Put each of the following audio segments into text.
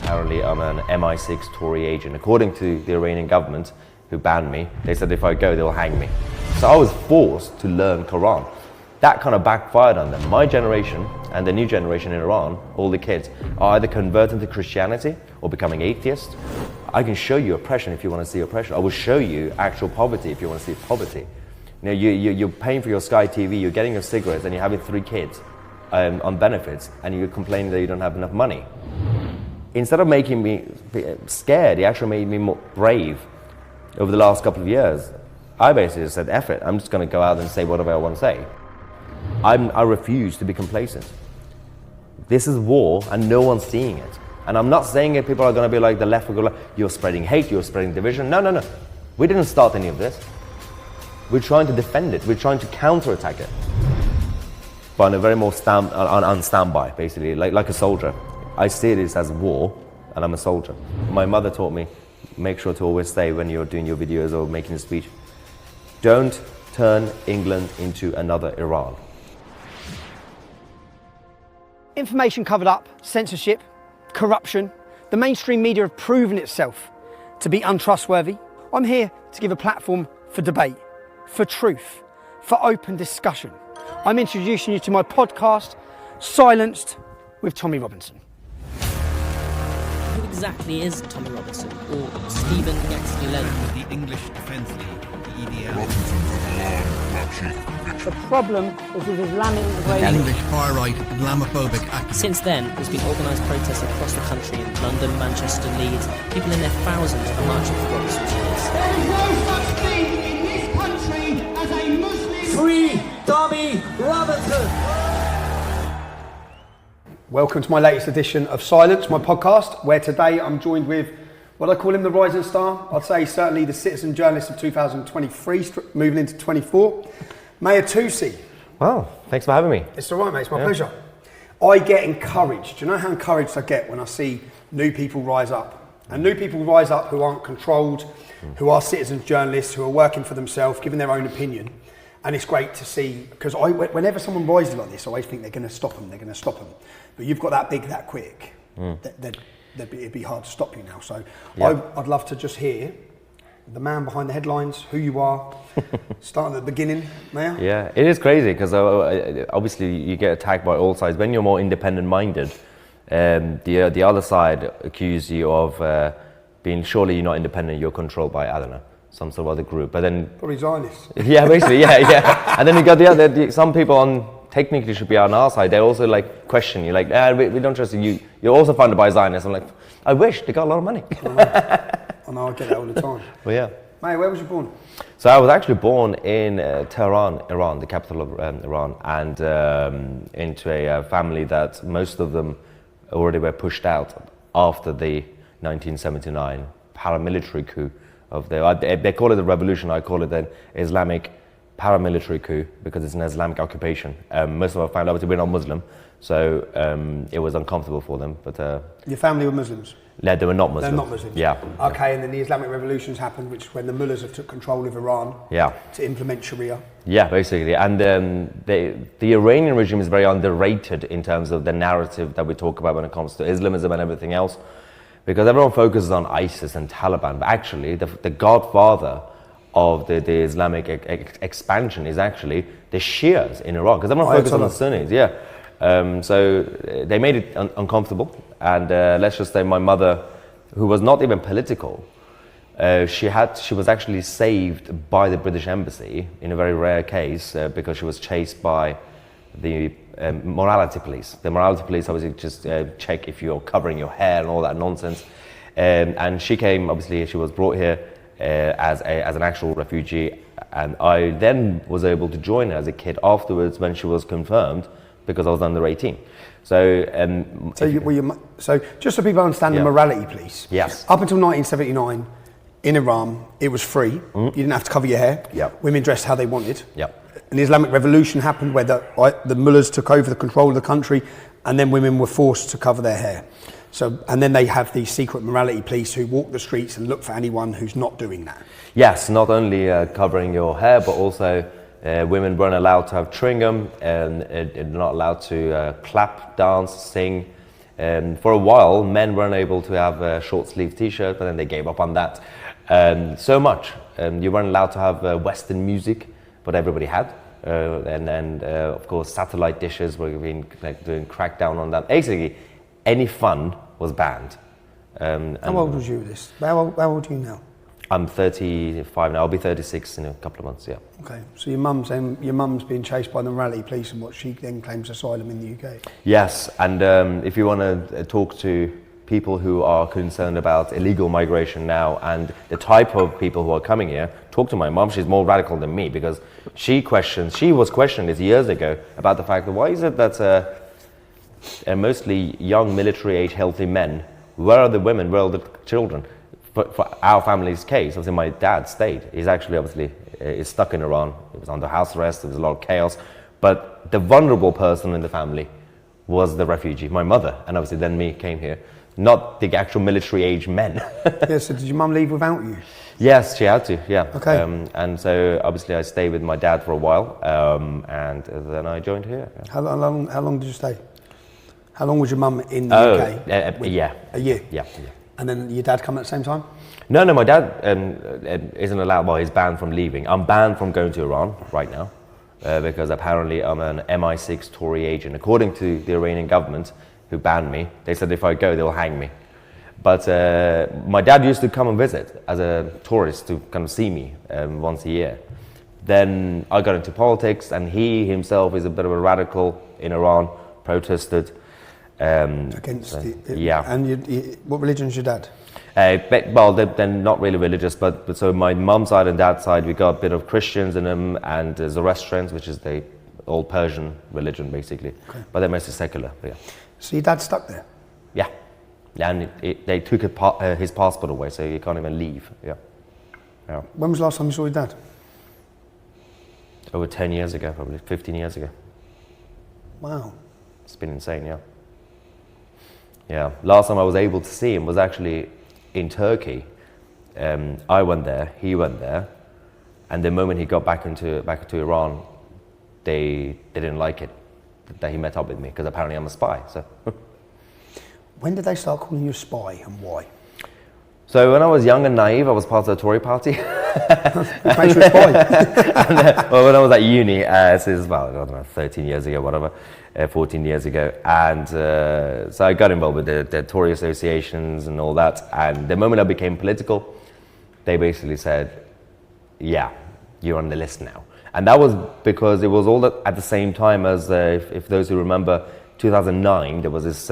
apparently I'm an MI6 Tory agent. According to the Iranian government, who banned me, they said if I go, they'll hang me. So I was forced to learn Quran. That kind of backfired on them. My generation and the new generation in Iran, all the kids, are either converting to Christianity or becoming atheists. I can show you oppression if you want to see oppression. I will show you actual poverty if you want to see poverty. You know, you're paying for your Sky TV, you're getting your cigarettes, and you're having 3 kids on benefits, and you're complaining that you don't have enough money. Instead of making me scared, it actually made me more brave over the last couple of years. I basically just said, F it, I'm just going to go out and say whatever I want to say. I refuse to be complacent. This is war and no one's seeing it. And I'm not saying it, people are going to be like the left will go, you're spreading hate, you're spreading division. No. We didn't start any of this. We're trying to defend it. We're trying to counterattack it. But on a very more on standby, basically, like a soldier. I see this as war, and I'm a soldier. My mother taught me, make sure to always say when you're doing your videos or making a speech, don't turn England into another Iran. Information covered up, censorship, corruption. The mainstream media have proven itself to be untrustworthy. I'm here to give a platform for debate, for truth, for open discussion. I'm introducing you to my podcast, Silenced with Tommy Robinson. Who exactly is Tommy Robinson, or Stephen Yaxley-Lennon? The English Defence League, the EDL. The problem is with Islamic The integration. English far-right Islamophobic activism. Since then, there's been organised protests across the country in London, Manchester, Leeds. People in their thousands are marching for what was years. There is no such thing in this country as a Muslim. Free Tommy Robinson! Welcome to my latest edition of Silence, my podcast, where today I'm joined with what I call him the rising star. I'd say certainly the citizen journalist of 2023, moving into 24. Mahyar Tousi. Wow, thanks for having me. It's all right, mate. It's my pleasure. I get encouraged. Do you know how encouraged I get when I see new people rise up? And new people rise up who aren't controlled, who are citizen journalists, who are working for themselves, giving their own opinion. And it's great to see, because whenever someone rises like this, I always think they're going to stop them. But you've got that big, that quick, it'd be hard to stop you now. So yeah. I'd love to just hear the man behind the headlines, who you are, starting at the beginning, Mahyar. Yeah, it is crazy because obviously you get attacked by all sides. When you're more independent-minded, the other side accuse you of being, surely you're not independent, you're controlled by, I don't know, some sort of other group. But then probably Zionists. Yeah, basically, yeah. And then you got the other, some people on technically should be on our side. They also like question you, like, we don't trust you. You're also funded by Zionists. I'm like, I wish they got a lot of money. I know, I get that all the time. Well, yeah. Mahyar, where was you born? So I was actually born in Tehran, Iran, the capital of Iran, and into a family that most of them already were pushed out after the 1979 paramilitary coup of they call it a revolution. I call it an Islamic paramilitary coup because it's an Islamic occupation. Most of our family, obviously, we're not Muslim, so it was uncomfortable for them. But your family were Muslims? No, they were not Muslim. They're not Muslims? Yeah. Okay, and then the Islamic revolutions happened, which when the mullahs have took control of Iran to implement Sharia. Yeah, basically. And the Iranian regime is very underrated in terms of the narrative that we talk about when it comes to Islamism and everything else, because everyone focuses on ISIS and Taliban, but actually the godfather of the Islamic expansion is actually the Shias in Iran, because everyone focuses on the Sunnis, so they made it uncomfortable, and let's just say my mother, who was not even political, she was actually saved by the British Embassy in a very rare case because she was chased by the morality police. The morality police obviously just check if you're covering your hair and all that nonsense, and she came, obviously she was brought here as an actual refugee, and I then was able to join her as a kid afterwards when she was confirmed, because I was under 18. So so just so people understand the morality police. Yes. Up until 1979, in Iran, it was free. You didn't have to cover your hair. Yep. Women dressed how they wanted. Yep. An Islamic revolution happened where the mullahs took over the control of the country, and then women were forced to cover their hair. So, and then they have these secret morality police who walk the streets and look for anyone who's not doing that. Yes, not only covering your hair, but also women weren't allowed to have chewing gum, and not allowed to clap, dance, sing. For a while, men weren't able to have a short sleeve t-shirt, but then they gave up on that. So much. You weren't allowed to have Western music, but everybody had. And of course, satellite dishes were being doing crackdown on that. Basically, any fun was banned. How old was you this? How old are you now? I'm 35 now. I'll be 36 in a couple of months. Yeah. Okay. So your mum's being chased by the rally police, and what she then claims asylum in the UK. Yes, and if you want to talk to people who are concerned about illegal migration now and the type of people who are coming here, talk to my mum. She's more radical than me because she was questioned this years ago about the fact that why is it that mostly young military-age healthy men, where are the women, where are the children? For our family's case, obviously my dad stayed. He's actually is stuck in Iran. He was under house arrest, there was a lot of chaos. But the vulnerable person in the family was the refugee, my mother, and obviously then me came here. Not the actual military-age men. Yeah, so did your mum leave without you? Yes, she had to, yeah. Okay. And so obviously I stayed with my dad for a while, and then I joined here. Yeah. How long did you stay? How long was your mum in the UK? A year. A year? Yeah. And then your dad come at the same time? No, my dad isn't allowed, well, he's banned from leaving. I'm banned from going to Iran right now because apparently I'm an MI6 Tory agent. According to the Iranian government, who banned me, they said if I go, they'll hang me. But my dad used to come and visit as a tourist to kind of see me once a year. Then I got into politics, and he himself is a bit of a radical in Iran, protested. Against it? Yeah. And what religion's your dad? Well, they're not really religious, but so my mum's side and dad's side, we got a bit of Christians in them, and Zoroastrians, which is the old Persian religion, basically. Okay. But they're mostly secular, yeah. So your dad's stuck there? Yeah. And they took his passport away, so you can't even leave, yeah. When was the last time you saw your dad? Over 10 years ago, probably 15 years ago. Wow. It's been insane, yeah. Yeah, last time I was able to see him was actually in Turkey. I went there, he went there, and the moment he got back into Iran, they didn't like it that he met up with me because apparently I'm a spy. So, when did they start calling you a spy, and why? So when I was young and naive, I was part of the Tory party. Which makes you a spy. Well, when I was at uni, so it was about, I don't know, 13 years ago, whatever, 14 years ago. And so I got involved with the Tory associations and all that. And the moment I became political, they basically said, yeah, you're on the list now. And that was because it was all at the same time as, if those who remember, 2009, there was this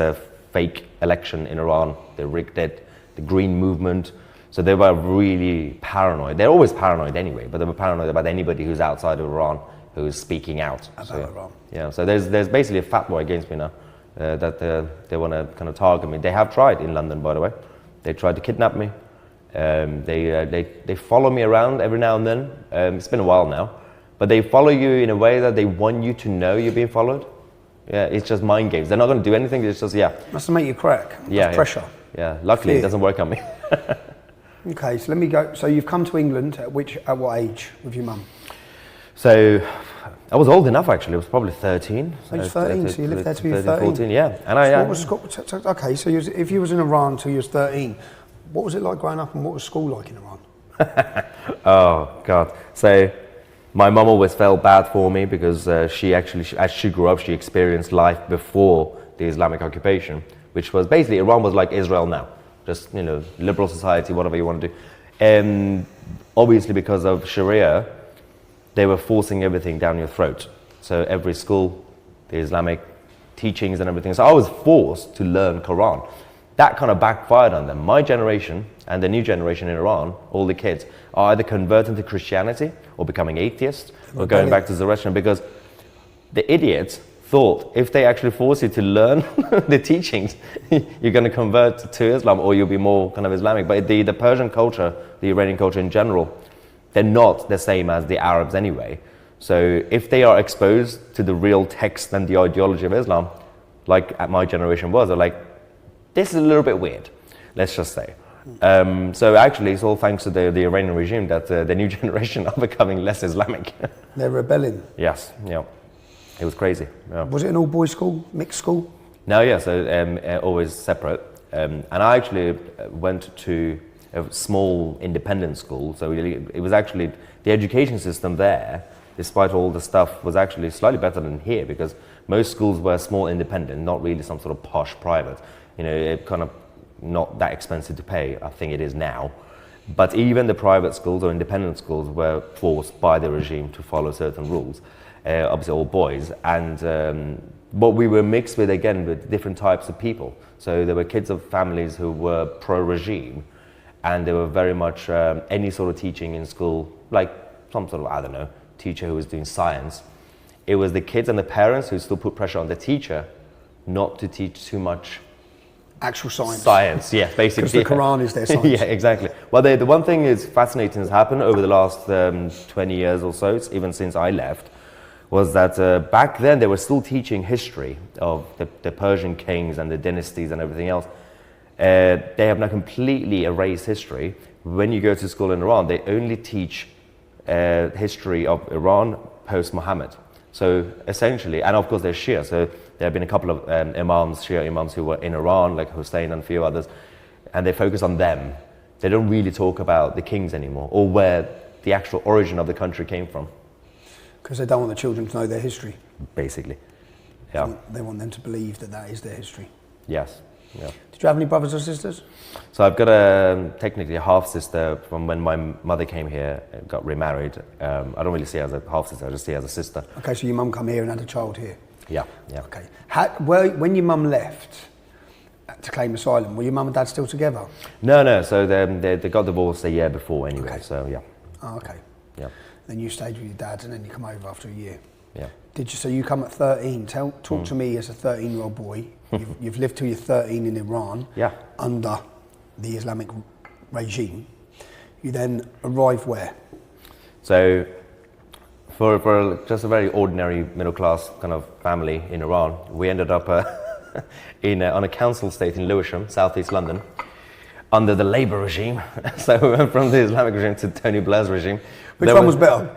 fake election in Iran. They rigged it. The Green Movement. So they were really paranoid. They're always paranoid anyway, but they were paranoid about anybody who's outside of Iran who's speaking out. About Iran. Yeah, so there's basically a fatwa against me now that they want to kind of target me. They have tried in London, by the way. They tried to kidnap me. They follow me around every now and then. It's been a while now. But they follow you in a way that they want you to know you're being followed. Yeah, it's just mind games. They're not going to do anything. It's just, yeah. Must make you crack. Yeah, pressure. Yeah, luckily Fear. It doesn't work on me. Okay, so let me go. So you've come to England at what age with your mum? So I was old enough actually. I was probably 13. So you're 13. So you lived there till you were 13, 13. 14, yeah. And okay, so if you was in Iran until you was 13, what was it like growing up, and what was school like in Iran? Oh God. So my mum always felt bad for me because she actually, as she grew up, she experienced life before the Islamic occupation, which was basically Iran was like Israel now, just liberal society, whatever you want to do. And obviously because of Sharia, they were forcing everything down your throat. So every school, the Islamic teachings and everything. So I was forced to learn Quran. That kind of backfired on them. My generation and the new generation in Iran, all the kids, are either converting to Christianity or becoming atheists or going back to Zoroastrian, because the idiots thought if they actually force you to learn the teachings, you're going to convert to Islam or you'll be more kind of Islamic. But the Persian culture, the Iranian culture in general, they're not the same as the Arabs anyway. So if they are exposed to the real text and the ideology of Islam, like my generation was, they're like, this is a little bit weird, let's just say. So actually, it's all thanks to the Iranian regime that the new generation are becoming less Islamic. They're rebelling. Yes, yeah. It was crazy. Yeah. Was it an all-boys school, mixed school? No, yeah, so always separate. And I actually went to a small independent school, so it was actually, the education system there, despite all the stuff, was actually slightly better than here, because most schools were small independent, not really some sort of posh private. You know, it kind of not that expensive to pay, I think it is now. But even the private schools or independent schools were forced by the regime to follow certain rules, obviously all boys. And but we were mixed with, again, with different types of people. So there were kids of families who were pro-regime, and there were very much any sort of teaching in school, like some sort of, I don't know, teacher who was doing science. It was the kids and the parents who still put pressure on the teacher not to teach too much Actual science. Science, yeah, basically. Because the Quran is their science. Yeah, exactly. Well, the one thing is fascinating has happened over the last 20 years or so, even since I left, was that back then they were still teaching history of the Persian kings and the dynasties and everything else. They have now completely erased history. When you go to school in Iran, they only teach history of Iran post-Muhammad. So essentially, and of course they're Shia, so there have been a couple of imams, Shia imams who were in Iran, like Hussein and a few others, and they focus on them. They don't really talk about the kings anymore, or where the actual origin of the country came from. Because they don't want the children to know their history. Basically, yeah. They want them to believe that that is their history. Yes, yeah. Did you have any brothers or sisters? So I've got technically a half-sister from when my mother came here, got remarried. I don't really see her as a half-sister, I just see her as a sister. Okay, so your mum come here and had a child here? Yeah, yeah. Okay. When your mum left to claim asylum, were your mum and dad still together? No, so they got divorced a year before anyway, Okay. so yeah. Oh, okay. Yeah, Then you stayed with your dad and then you come over after a year. yeah. So you come at 13. Talk to me as a 13-year-old boy. You've lived till you're 13 in Iran, Yeah. under the Islamic regime. You then arrive where? So for just a very ordinary middle-class kind of family in Iran, we ended up on a council estate in Lewisham, southeast London, under the Labour regime. So we went from the Islamic regime to Tony Blair's regime. Which one was better?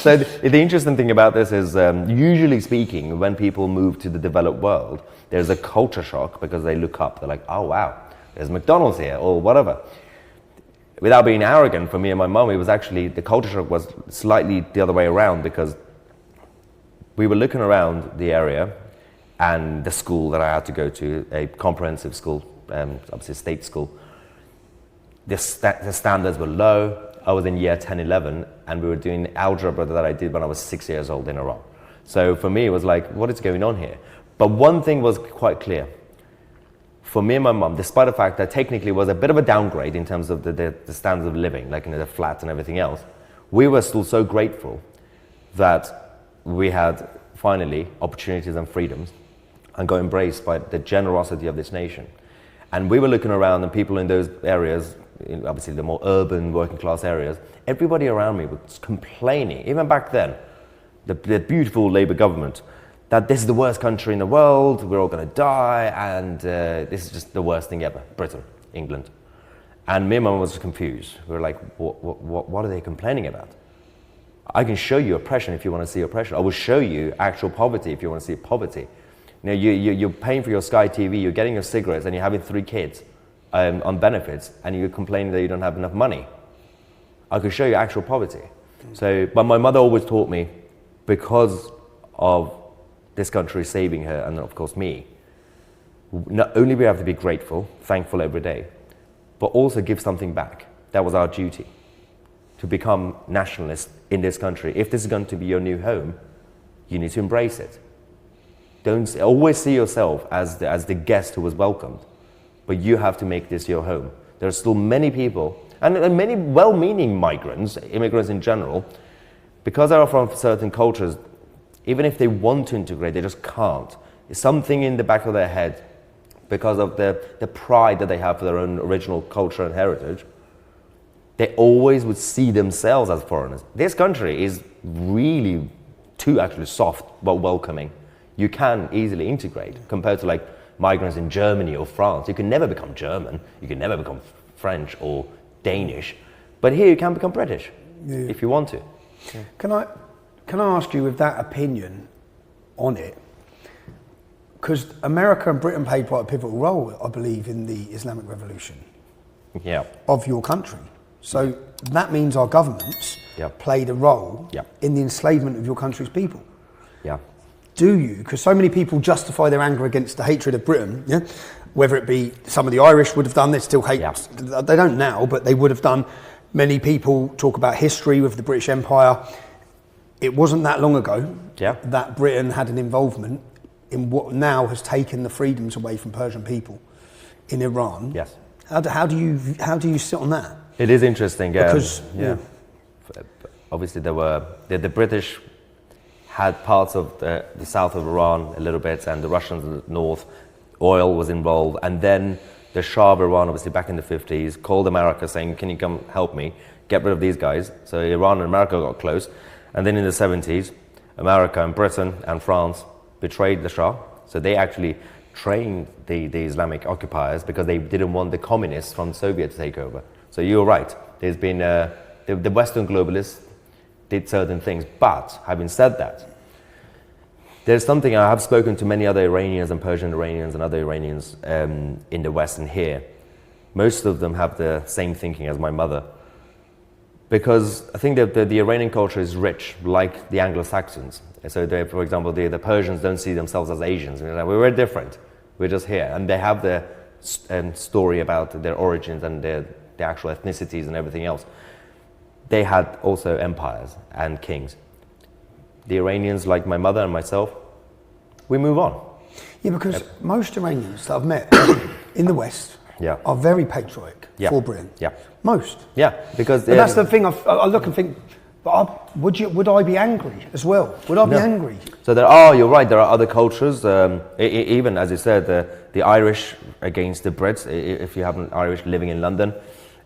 So the interesting thing about this is, usually speaking, when people move to the developed world, there's a culture shock because they look up, they're like, oh wow, there's McDonald's here, or whatever. Without being arrogant, for me and my mum, it was actually, the culture shock was slightly the other way around, because we were looking around the area and the school that I had to go to, a comprehensive school, obviously a state school, the standards were low. I was in year 10, 11, and we were doing algebra that I did when I was 6 years old in Iran. So for me, it was like, what is going on here? But one thing was quite clear. For me and my mum, despite the fact that technically it was a bit of a downgrade in terms of the standards of living, like the flats and everything else, we were still so grateful that we had finally opportunities and freedoms and got embraced by the generosity of this nation. And we were looking around, and people in those areas, obviously the more urban working class areas, everybody around me was complaining, even back then, the beautiful Labour government, that this is the worst country in the world, we're all going to die, and this is just the worst thing ever, Britain, England. And me and Mum was confused. We were like, what are they complaining about? I can show you oppression if you want to see oppression. I will show you actual poverty if you want to see poverty. You know, you're paying for your Sky TV, you're getting your cigarettes, and you're having 3 kids on benefits, and you're complaining that you don't have enough money. I could show you actual poverty. So, but my mother always taught me, because of this country saving her, and of course me, not only we have to be grateful, thankful every day, but also give something back. That was our duty, to become nationalists in this country. If this is going to be your new home, you need to embrace it. Don't always see yourself as the guest who was welcomed, but you have to make this your home. There are still many people, and many well-meaning migrants, immigrants in general, because they are from certain cultures, even if they want to integrate, they just can't. There's something in the back of their head, because of the pride that they have for their own original culture and heritage, they always would see themselves as foreigners. This country is really too actually soft but welcoming. You can easily integrate compared to like migrants in Germany or France. You can never become German, you can never become French or Danish, but here you can become British if you want to. Yeah. Can I ask you, with that opinion on it, Because America and Britain played quite a pivotal role, I believe, in the Islamic Revolution Yeah. of your country. So that means our governments Yep. played a role Yep. in the enslavement of your country's people. Yeah. Do you? Because so many people justify their anger against the hatred of Britain, yeah? Whether it be some of the Irish would have done, they still hate, Yeah. they don't now, but they would have done. Many people talk about history with the British Empire. It wasn't that long ago Yeah. that Britain had an involvement in what now has taken the freedoms away from Persian people in Iran. Yes. How do you sit on that? It is interesting. Because yeah. Obviously, the British had parts of the south of Iran a little bit, and the Russians in the north. Oil was involved, and then the Shah of Iran, obviously back in the 50s, called America saying, "Can you come help me get rid of these guys?" So Iran and America got close, and then in the 70s, America and Britain and France betrayed the Shah. So they actually trained the Islamic occupiers because they didn't want the communists from Soviet to take over. So you're right. There's been the Western globalists did certain things, but having said that, there's something I have spoken to many other Iranians and Persian Iranians and other Iranians in the West and here. Most of them have the same thinking as my mother, because I think that the Iranian culture is rich, like the Anglo-Saxons. So, for example, the Persians don't see themselves as Asians. We're very different. We're just here, and they have the story about their origins and their actual ethnicities and everything else. They had also empires and kings. The Iranians, like my mother and myself, we move on. Yeah, because most Iranians that I've met in the West Yeah. are very patriotic Yeah. for Britain. Yeah. Most. Yeah, because But that's the thing, I look and think, but would I be angry as well? Would I be No. angry? So you're right, there are other cultures, even as you said, the Irish against the Brits, if you have an Irish living in London,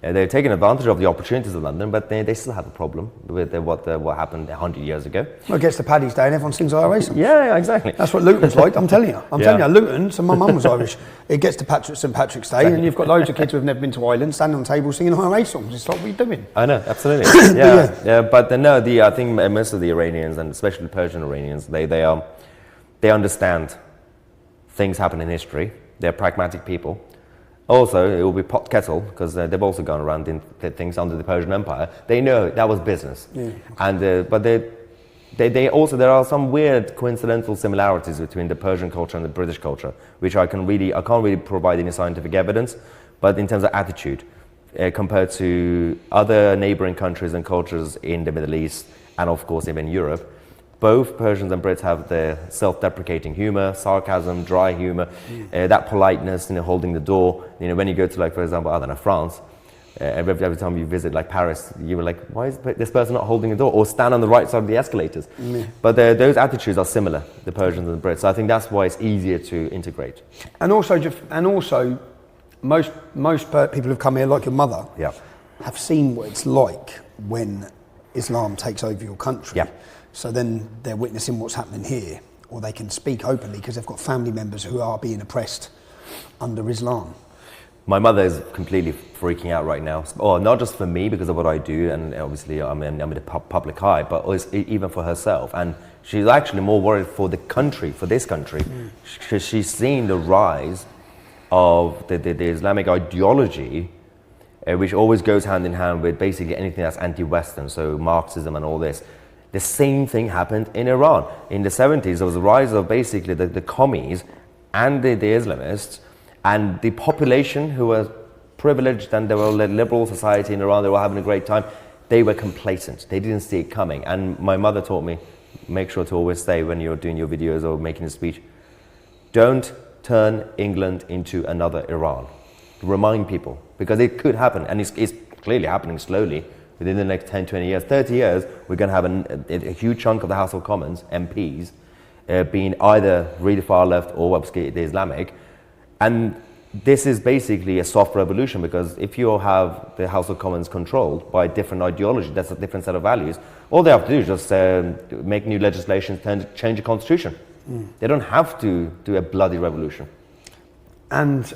they're taking advantage of the opportunities of London, but they still have a problem with what happened 100 years ago. Well, it gets to Paddy's Day and everyone sings IRA songs. Yeah, exactly. That's what Luton's like, I'm telling you. I'm Yeah. telling you, Luton, so my mum was Irish. It gets to St Patrick's Day and you've got loads of kids who have never been to Ireland standing on tables singing IRA songs. It's like, what are you doing? I know, absolutely. Yeah. Yeah, but I think most of the Iranians, and especially Persian Iranians, they understand things happen in history. They're pragmatic people. Also, it will be pot kettle, because they've also gone around in things under the Persian Empire. They know that was business. Yeah. And but they also, there are some weird coincidental similarities between the Persian culture and the British culture, which I can't really provide any scientific evidence, but in terms of attitude, compared to other neighboring countries and cultures in the Middle East, and of course even Europe, both Persians and Brits have the self-deprecating humor, sarcasm, dry humor, that politeness, holding the door. When you go to, like, for example, I don't know, France, every time you visit, like, Paris, you were like, why is this person not holding the door? Or stand on the right side of the escalators. But those attitudes are similar, the Persians and the Brits. So I think that's why it's easier to integrate. And also, most people who've come here, like your mother, Yeah. have seen what it's like when Islam takes over your country. Yeah. So then they're witnessing what's happening here, or they can speak openly because they've got family members who are being oppressed under Islam. My mother is completely freaking out right now. Not just for me because of what I do, and obviously I'm in the public eye, but even for herself. And she's actually more worried for the country, for this country, because she's seen the rise of the Islamic ideology, which always goes hand in hand with basically anything that's anti-Western, so Marxism and all this. The same thing happened in Iran. In the 70s, there was a rise of basically the commies and the Islamists, and the population who were privileged and they were a liberal society in Iran, they were having a great time, they were complacent. They didn't see it coming. And my mother taught me, make sure to always say when you're doing your videos or making a speech, don't turn England into another Iran. Remind people, because it could happen, and it's clearly happening slowly. Within the next 10, 20 years, 30 years, we're going to have a huge chunk of the House of Commons, MPs, being either really far left or obviously the Islamic. And this is basically a soft revolution, because if you have the House of Commons controlled by a different ideology, that's a different set of values, all they have to do is just make new legislation, change the constitution. They don't have to do a bloody revolution. And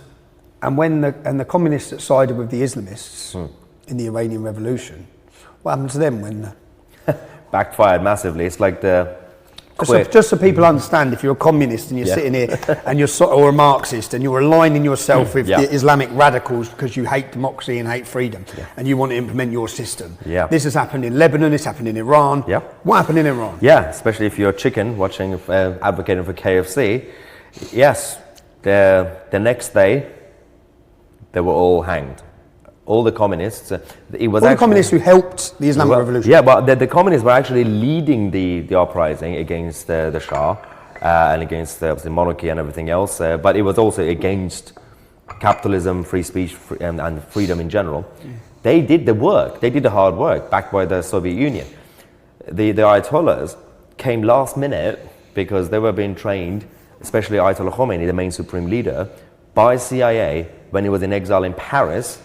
when the communists that sided with the Islamists in the Iranian Revolution, what happened to them when? Backfired massively. It's like the Just so people understand, if you're a communist and you're sitting here and or a Marxist and you're aligning yourself with the Islamic radicals because you hate democracy and hate freedom and you want to implement your system. Yeah. This has happened in Lebanon, it's happened in Iran. Yeah. What happened in Iran? Yeah, especially if you're a chicken watching, advocating for KFC. Yes, the next day, they were all hanged. All the communists. The communists who helped the Islamic Revolution. Yeah, but the communists were actually leading the uprising against the Shah and against the monarchy and everything else. But it was also against capitalism, free speech, and freedom in general. They did the work. They did the hard work, backed by the Soviet Union. The Ayatollahs came last minute because they were being trained, especially Ayatollah Khomeini, the main supreme leader, by CIA when he was in exile in Paris.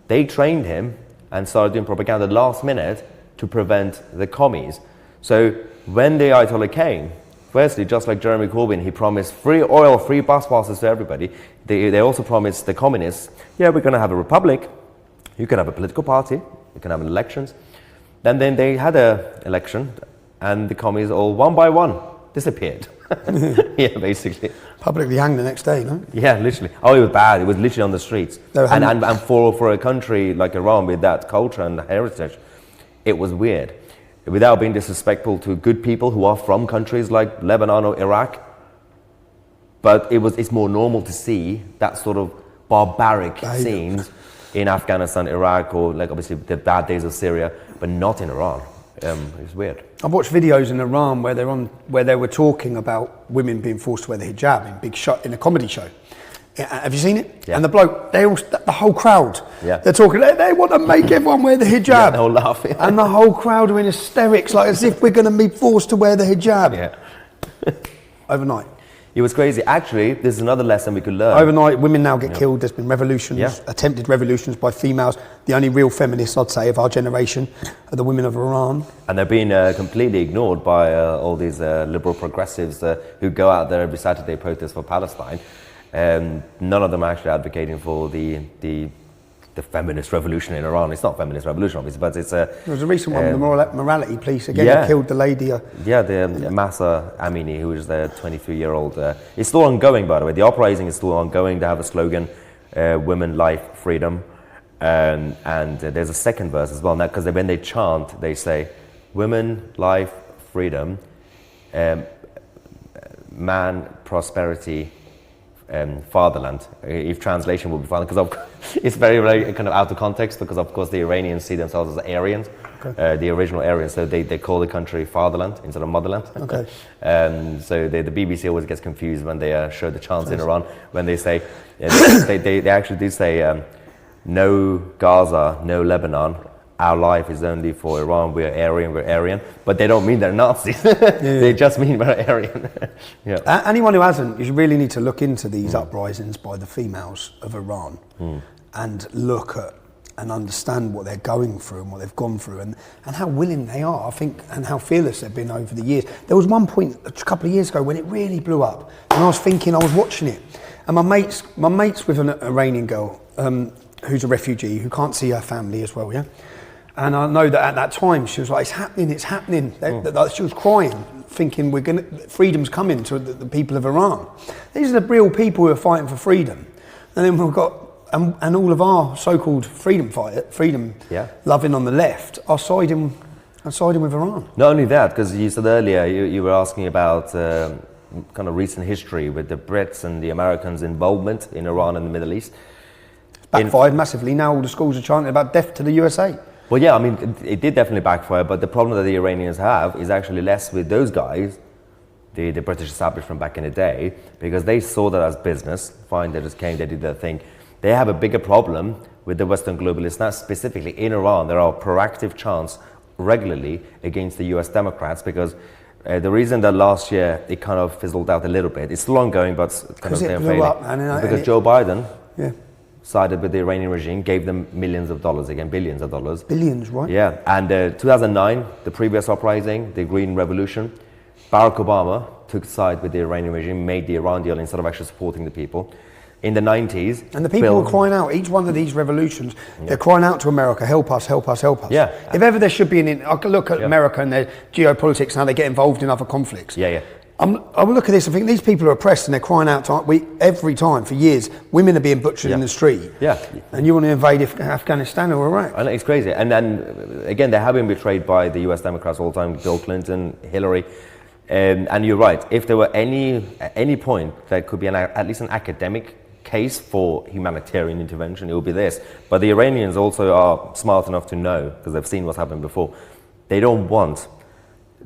They trained him and started doing propaganda last minute to prevent the commies. So when the Ayatollah came, firstly, just like Jeremy Corbyn, he promised free oil, free bus passes to everybody. They also promised the communists, we're going to have a republic. You can have a political party. You can have elections. Then they had an election, and the commies all one by one disappeared. Yeah, basically. Publicly hanged the next day, no? Yeah, literally. Oh, it was bad. It was literally on the streets. And for a country like Iran with that culture and heritage, it was weird. Without being disrespectful to good people who are from countries like Lebanon or Iraq, but it's more normal to see that sort of barbaric scenes in Afghanistan, Iraq, or like obviously the bad days of Syria, but not in Iran. It's weird. I've watched videos in Iran where they were talking about women being forced to wear the hijab in a comedy show. Have you seen it? Yeah. And the bloke, the whole crowd, Yeah. they're talking. They want to make everyone wear the hijab. Yeah, they're all laughing. And the whole crowd are in hysterics, like as if we're going to be forced to wear the hijab. Yeah. Overnight. It was crazy. Actually, there's another lesson we could learn. Overnight, women now get killed. There's been revolutions, attempted revolutions by females. The only real feminists, I'd say, of our generation are the women of Iran. And they're being completely ignored by all these liberal progressives who go out there every Saturday protest for Palestine. None of them are actually advocating for the feminist revolution in Iran. It's not feminist revolution, obviously, but it's a... There was a recent one with the morality police again. They killed the lady. The Mahsa Amini, who is the 23-year-old. It's still ongoing, by the way. The uprising is still ongoing. They have a slogan, women, life, freedom. And there's a second verse as well. Now, because when they chant, they say, women, life, freedom, man, prosperity, fatherland. If translation will be fine, because it's very, very kind of out of context, because of course the Iranians see themselves as Aryans, the original Aryans, so they call the country fatherland instead of motherland. Okay. So the BBC always gets confused when they show the chants in Iran, when they say, they actually do say, no Gaza, no Lebanon, our life is only for Iran, we're Aryan, but they don't mean they're Nazis. They just mean we're Aryan. Anyone who hasn't, you really need to look into these uprisings by the females of Iran and look at and understand what they're going through and what they've gone through and how willing they are, I think, and how fearless they've been over the years. There was one point a couple of years ago when it really blew up, and I was thinking, I was watching it, and my mate's with an Iranian girl who's a refugee who can't see her family as well, And I know that at that time she was like, it's happening. She was crying, thinking freedom's coming to the people of Iran. These are the real people who are fighting for freedom. And then we've got, and all of our so-called freedom loving on the left are siding with Iran. Not only that, because you said earlier, you were asking about kind of recent history with the Brits and the Americans' involvement in Iran and the Middle East. Backfired massively. Now all the schools are chanting about death to the USA. Well, yeah, I mean, it did definitely backfire, but the problem that the Iranians have is actually less with those guys, the British establishment back in the day, because they saw that as business. Fine, they just came, they did their thing. They have a bigger problem with the Western globalists. Now, specifically in Iran, there are proactive chants regularly against the US Democrats, because the reason that last year it kind of fizzled out a little bit, it's still ongoing, but kind of failing, because Joe Biden sided with the Iranian regime, gave them millions of dollars, again, billions of dollars. Billions, right? Yeah, and 2009, the previous uprising, the Green Revolution, Barack Obama took side with the Iranian regime, made the Iran deal instead of actually supporting the people. in the 90s. And the people were crying out, each one of ththese revolutions, they're crying out to America, help us, help us, help us. Yeah. If ever there should be I could look at America and their geopolitics and how they get involved in other conflicts. Yeah, yeah. I look at this, I think these people are oppressed and they're crying out every time for years. Women are being butchered in the street. Yeah. And you want to invade Afghanistan or Iraq. I know, it's crazy. And then, again, they have been betrayed by the US Democrats all the time, Bill Clinton, Hillary. And you're right, if there were at any point there could be at least an academic case for humanitarian intervention, it would be this. But the Iranians also are smart enough to know, because they've seen what's happened before, they don't want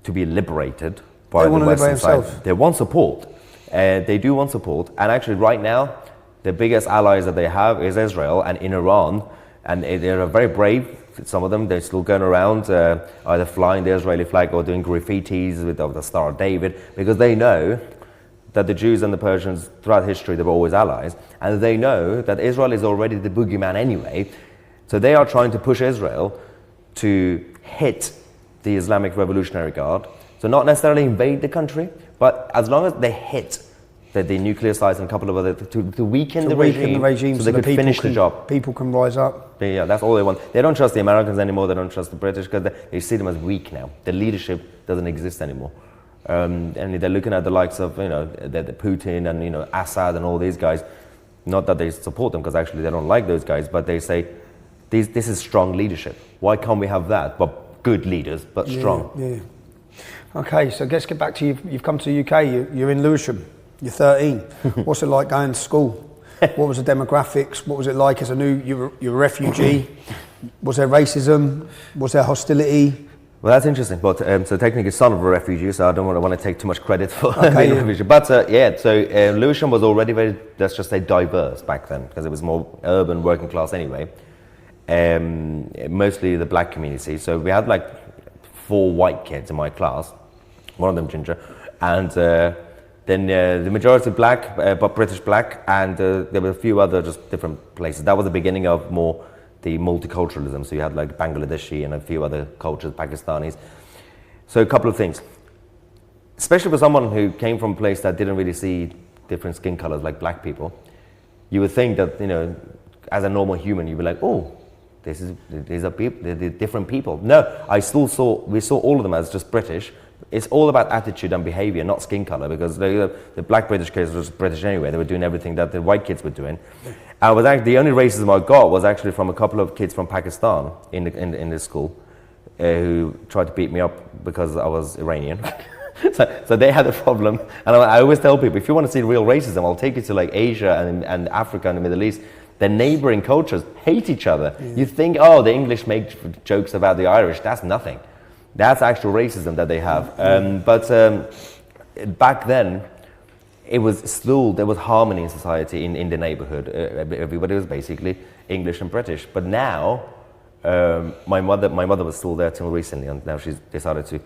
to be liberated by the Western side. They want support. They do want support. And actually right now, the biggest allies that they have is Israel and in Iran. And they're very brave. Some of them, they're still going around either flying the Israeli flag or doing graffitis with the Star of David, because they know that the Jews and the Persians throughout history, they were always allies. And they know that Israel is already the boogeyman anyway. So they are trying to push Israel to hit the Islamic Revolutionary Guard. So not necessarily invade the country, but as long as they hit the nuclear sites and a couple of other, to weaken the regime so they could finish the job. People can rise up. Yeah, that's all they want. They don't trust the Americans anymore, they don't trust the British, because they see them as weak now. The leadership doesn't exist anymore. And they're looking at the likes of, the Putin and, Assad and all these guys. Not that they support them, because actually they don't like those guys, but they say, this is strong leadership. Why can't we have that? But good leaders, but strong. Yeah. Okay, so let's get back to you. You've come to the UK, you're in Lewisham, you're 13. What's it like going to school? What was the demographics? What was it like as you're a refugee? Was there racism? Was there hostility? Well, that's interesting. But so technically, son of a refugee, so I don't want to take too much credit for being a refugee. But so Lewisham was already very, let's just say, diverse back then, because it was more urban, working class anyway. Mostly the black community. So we had like 4 white kids in my class, one of them ginger, and then the majority black, but British black, and there were a few other just different places. That was the beginning of more the multiculturalism. So you had like Bangladeshi and a few other cultures, Pakistanis. So a couple of things, especially for someone who came from a place that didn't really see different skin colors like black people, you would think that, as a normal human, you'd be like, oh, these are people, they're different people. No, we saw all of them as just British. It's all about attitude and behavior, not skin color, because the black British kids were just British anyway. They were doing everything that the white kids were doing. The only racism I got was actually from a couple of kids from Pakistan in this school who tried to beat me up because I was Iranian. So they had a problem. And I always tell people, if you want to see real racism, I'll take you to like Asia and Africa and the Middle East. The neighboring cultures hate each other. Yeah. You think, the English make jokes about the Irish. That's nothing. That's actual racism that they have. But back then, there was harmony in society in the neighborhood. Everybody was basically English and British. But now, my mother was still there till recently, and now she's decided to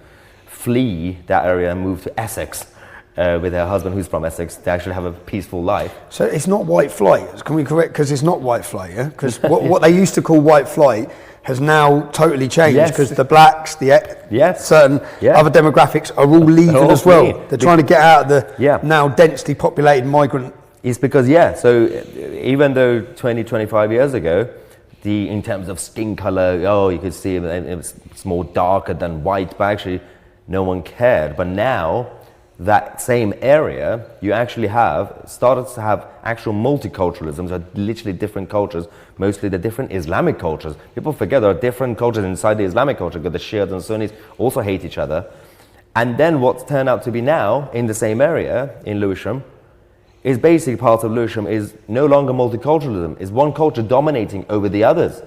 flee that area and move to Essex. With her husband, who's from Essex, to actually have a peaceful life. So it's not white flight. Can we correct? Because it's not white flight, yeah? Because what they used to call white flight has now totally changed, because the blacks, certain other demographics are all leaving as well. They're trying to get out of the now densely populated migrant. It's because, so even though 20, 25 years ago, in terms of skin color, you could see it's more darker than white, but actually no one cared. But now, that same area, you actually started to have actual multiculturalism, so literally different cultures, mostly the different Islamic cultures. People forget there are different cultures inside the Islamic culture, because the Shias and Sunnis also hate each other. And then what's turned out to be now, in the same area, in Lewisham, is basically part of Lewisham is no longer multiculturalism, is one culture dominating over the others.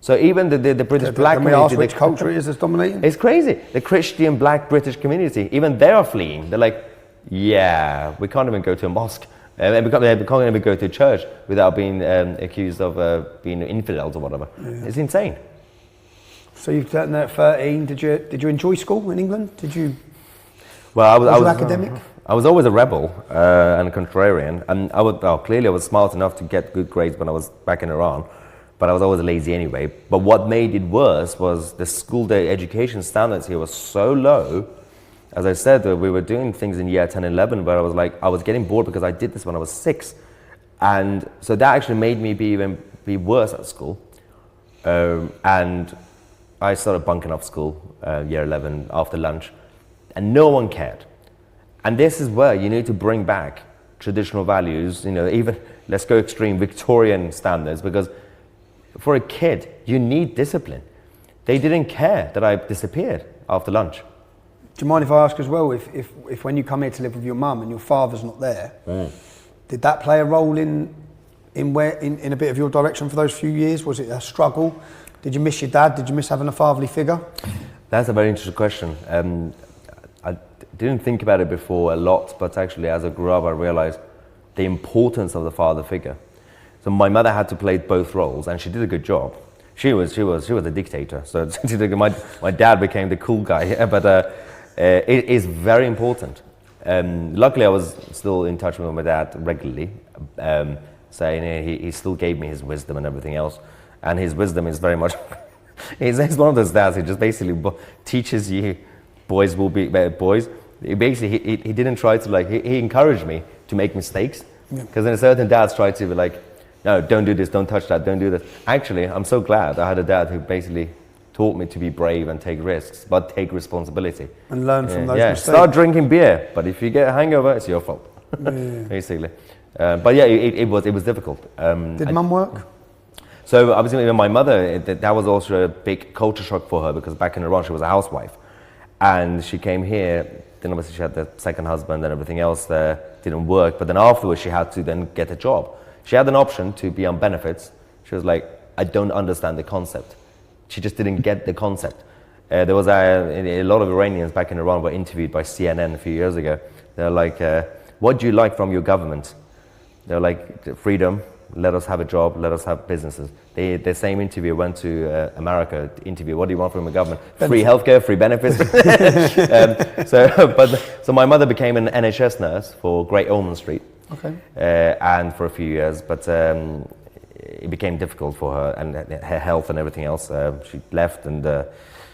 So even the British black community... Can we ask which culture it is that's dominating? It's crazy. The Christian black British community, even they are fleeing. They're like, we can't even go to a mosque. We can't even go to a church without being accused of being infidels or whatever. Yeah. It's insane. So you've done that at 13. Did you enjoy school in England? Did you... Well, I was academic? I was always a rebel and a contrarian. And clearly I was smart enough to get good grades when I was back in Iran. But I was always lazy anyway. But what made it worse was the school day education standards here were so low. As I said, we were doing things in year 10 and 11 where I was getting bored because I did this when I was 6. And so that actually made me be worse at school. And I started bunking off school, year 11, after lunch, and no one cared. And this is where you need to bring back traditional values, even, let's go extreme, Victorian standards, because for a kid, you need discipline. They didn't care that I disappeared after lunch. Do you mind if I ask as well, if when you come here to live with your mum and your father's not there, did that play a role in a bit of your direction for those few years? Was it a struggle? Did you miss your dad? Did you miss having a fatherly figure? That's a very interesting question. I didn't think about it before a lot, but actually as I grew up, I realized the importance of the father figure. So my mother had to play both roles, and she did a good job. She was a dictator, so my dad became the cool guy. But it is very important. Luckily, I was still in touch with my dad regularly, saying he still gave me his wisdom and everything else. And his wisdom is very much, he's one of those dads who just basically teaches you boys will be boys. He didn't try to he encouraged me to make mistakes. Because then certain dads try to be like, no, don't do this, don't touch that, don't do this. Actually, I'm so glad I had a dad who basically taught me to be brave and take risks, but take responsibility. And learn from those mistakes. Start drinking beer, but if you get a hangover, it's your fault, basically. But yeah, it was difficult. Did mum work? So obviously my mother, that was also a big culture shock for her, because back in Iran she was a housewife. And she came here, then obviously she had the second husband and everything else there, didn't work. But then afterwards she had to then get a job. She had an option to be on benefits. She was like, I don't understand the concept. She just didn't get the concept. There was a lot of Iranians back in Iran were interviewed by CNN a few years ago. They're like, what do you like from your government? They're like, freedom, let us have a job, let us have businesses. The same interviewer went to America to interview, what do you want from the government? Free healthcare, free benefits. So my mother became an NHS nurse for Great Ormond Street. Okay. And for a few years, but it became difficult for her and her health and everything else. She left, and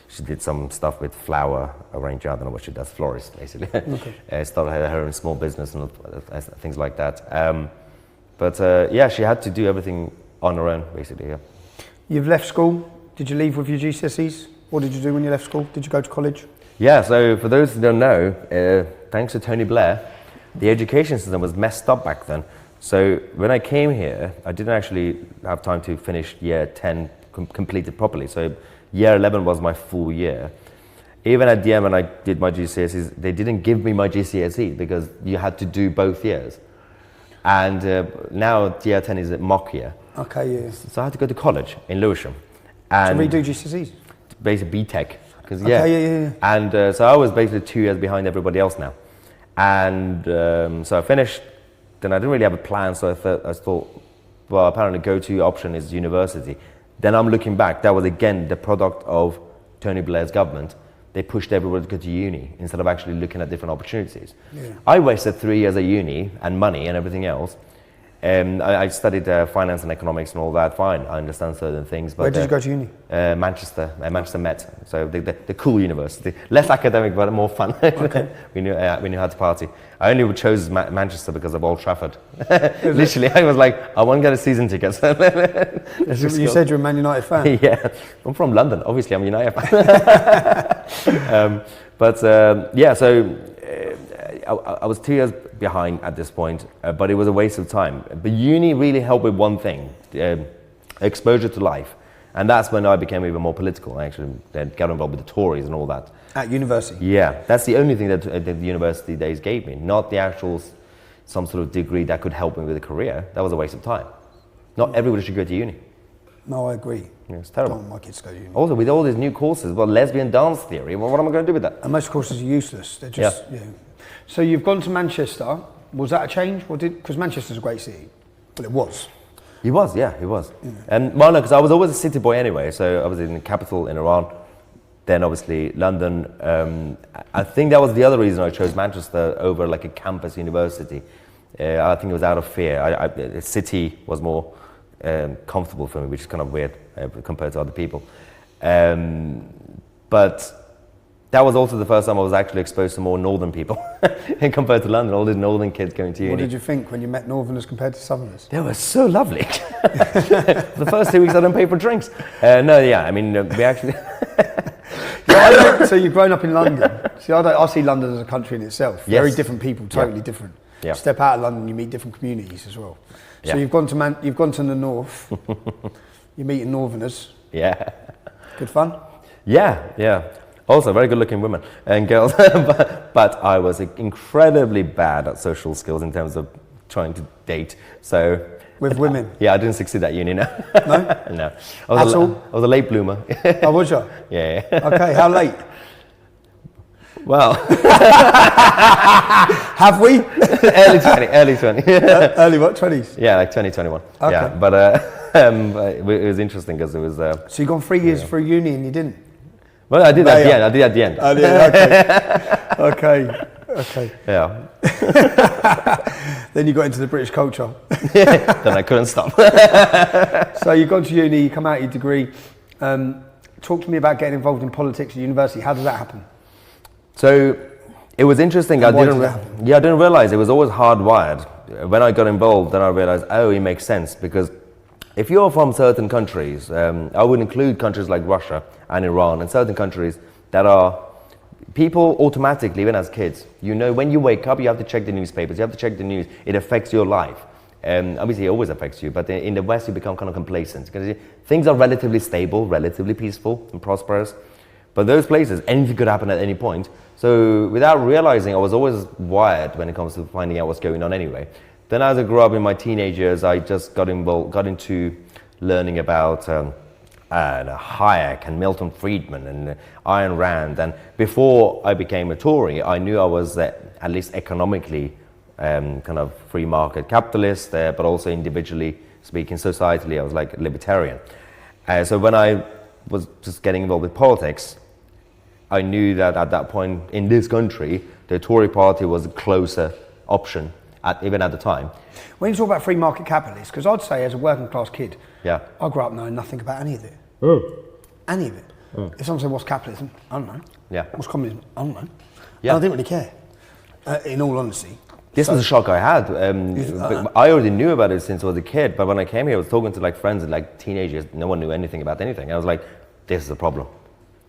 she did some stuff with flower arranging. I don't know what she does, florist basically. Okay. Started her own small business and things like that. Yeah, she had to do everything on her own basically. Yeah. You've left school. Did you leave with your GCSEs? What did you do when you left school? Did you go to college? Yeah. So for those who don't know, thanks to Tony Blair, the education system was messed up back then. So when I came here, I didn't actually have time to finish year 10 completed properly. So year 11 was my full year. Even at the end when I did my GCSEs, they didn't give me my GCSE because you had to do both years. And now year 10 is a mock year. Okay, yeah. So I had to go to college in Lewisham. And to redo GCSEs? Basically BTEC. Okay, yeah. And so I was basically 2 years behind everybody else now. And so I finished, then I didn't really have a plan, so I thought, well, apparently go-to option is university. Then I'm looking back, that was again the product of Tony Blair's government. They pushed everybody to go to uni instead of actually looking at different opportunities. Yeah. I wasted 3 years at uni and money and everything else. I studied finance and economics and all that, fine, I understand certain things. But, where did you go to uni? Manchester Met, so the cool university. Less academic, but more fun. Okay. we knew how to party. I only chose Manchester because of Old Trafford. Literally, I was like, I want to get a season ticket. You said you're a Man United fan? Yeah, I'm from London, obviously I'm a United fan. Yeah, so I was 2 years behind at this point, but it was a waste of time. But uni really helped with one thing, exposure to life. And that's when I became even more political. I actually got involved with the Tories and all that. At university? Yeah, that's the only thing that the university days gave me, not the actual some sort of degree that could help me with a career. That was a waste of time. Not everybody should go to uni. No, I agree. Yeah, it's terrible. I don't want my kids to go to uni. Also, with all these new courses, well, lesbian dance theory, well, what am I going to do with that? And most courses are useless. They're just, So you've gone to Manchester. Was that a change? Because Manchester's a great city. Well, it was. He was. Yeah. And well, no, because I was always a city boy anyway. So I was in the capital in Iran, then obviously London. I think that was the other reason I chose Manchester over like a campus university. I think it was out of fear. The city was more comfortable for me, which is kind of weird compared to other people. But that was also the first time I was actually exposed to more northern people compared to London. All the northern kids going to uni. What did you think when you met northerners compared to southerners? They were so lovely. The first 2 weeks I didn't pay for drinks. We actually... So you've grown up in London. See, I see London as a country in itself. Yes. Very different people, totally different. Yeah. Step out of London, you meet different communities as well. So Yeah. you've gone to the north. You're meeting northerners. Yeah. Good fun. Yeah. Also, very good-looking women and girls, but I was incredibly bad at social skills in terms of trying to date. So With women? yeah, I didn't succeed at uni. No, No? no. At all? I was a late bloomer. Oh, was you? Yeah. Okay, how late? Well, Have we? early 20. Early what, 20s? Yeah, like 2021. Okay. Yeah, but it was interesting because it was. So you've gone 3 years through uni and you didn't? Well, I did at the Mahyar. end. I did at the end. Oh, yeah, okay. Yeah. Then you got into the British culture. Then I couldn't stop. So you've gone to uni, you come out your degree. Talk to me about getting involved in politics at university. How does that happen? So it was interesting. And why did that happen? I didn't realize it was always hardwired. When I got involved, then I realized, it makes sense because if you're from certain countries, I would include countries like Russia and Iran and certain countries that are people automatically, even as kids, when you wake up, you have to check the newspapers, you have to check the news. It affects your life. Obviously, it always affects you, but in the West, you become kind of complacent because things are relatively stable, relatively peaceful and prosperous. But those places, anything could happen at any point. So without realizing, I was always wired when it comes to finding out what's going on anyway. Then as I grew up in my teenage years, I just got into learning about Hayek and Milton Friedman and Ayn Rand. And before I became a Tory, I knew I was at least economically kind of free market capitalist, but also individually speaking, societally, I was like a libertarian. So when I was just getting involved with politics, I knew that at that point in this country, the Tory party was a closer option, even at the time. When you talk about free market capitalists, because I'd say as a working class kid, Yeah. I grew up knowing nothing about any of it. Any of it. If someone said, what's capitalism? I don't know. Yeah. What's communism? I don't know. Yeah. And I didn't really care, in all honesty. This was a shock I had. But I already knew about it since I was a kid, but when I came here, I was talking to like friends and like teenagers. No one knew anything about anything. I was like, this is a problem.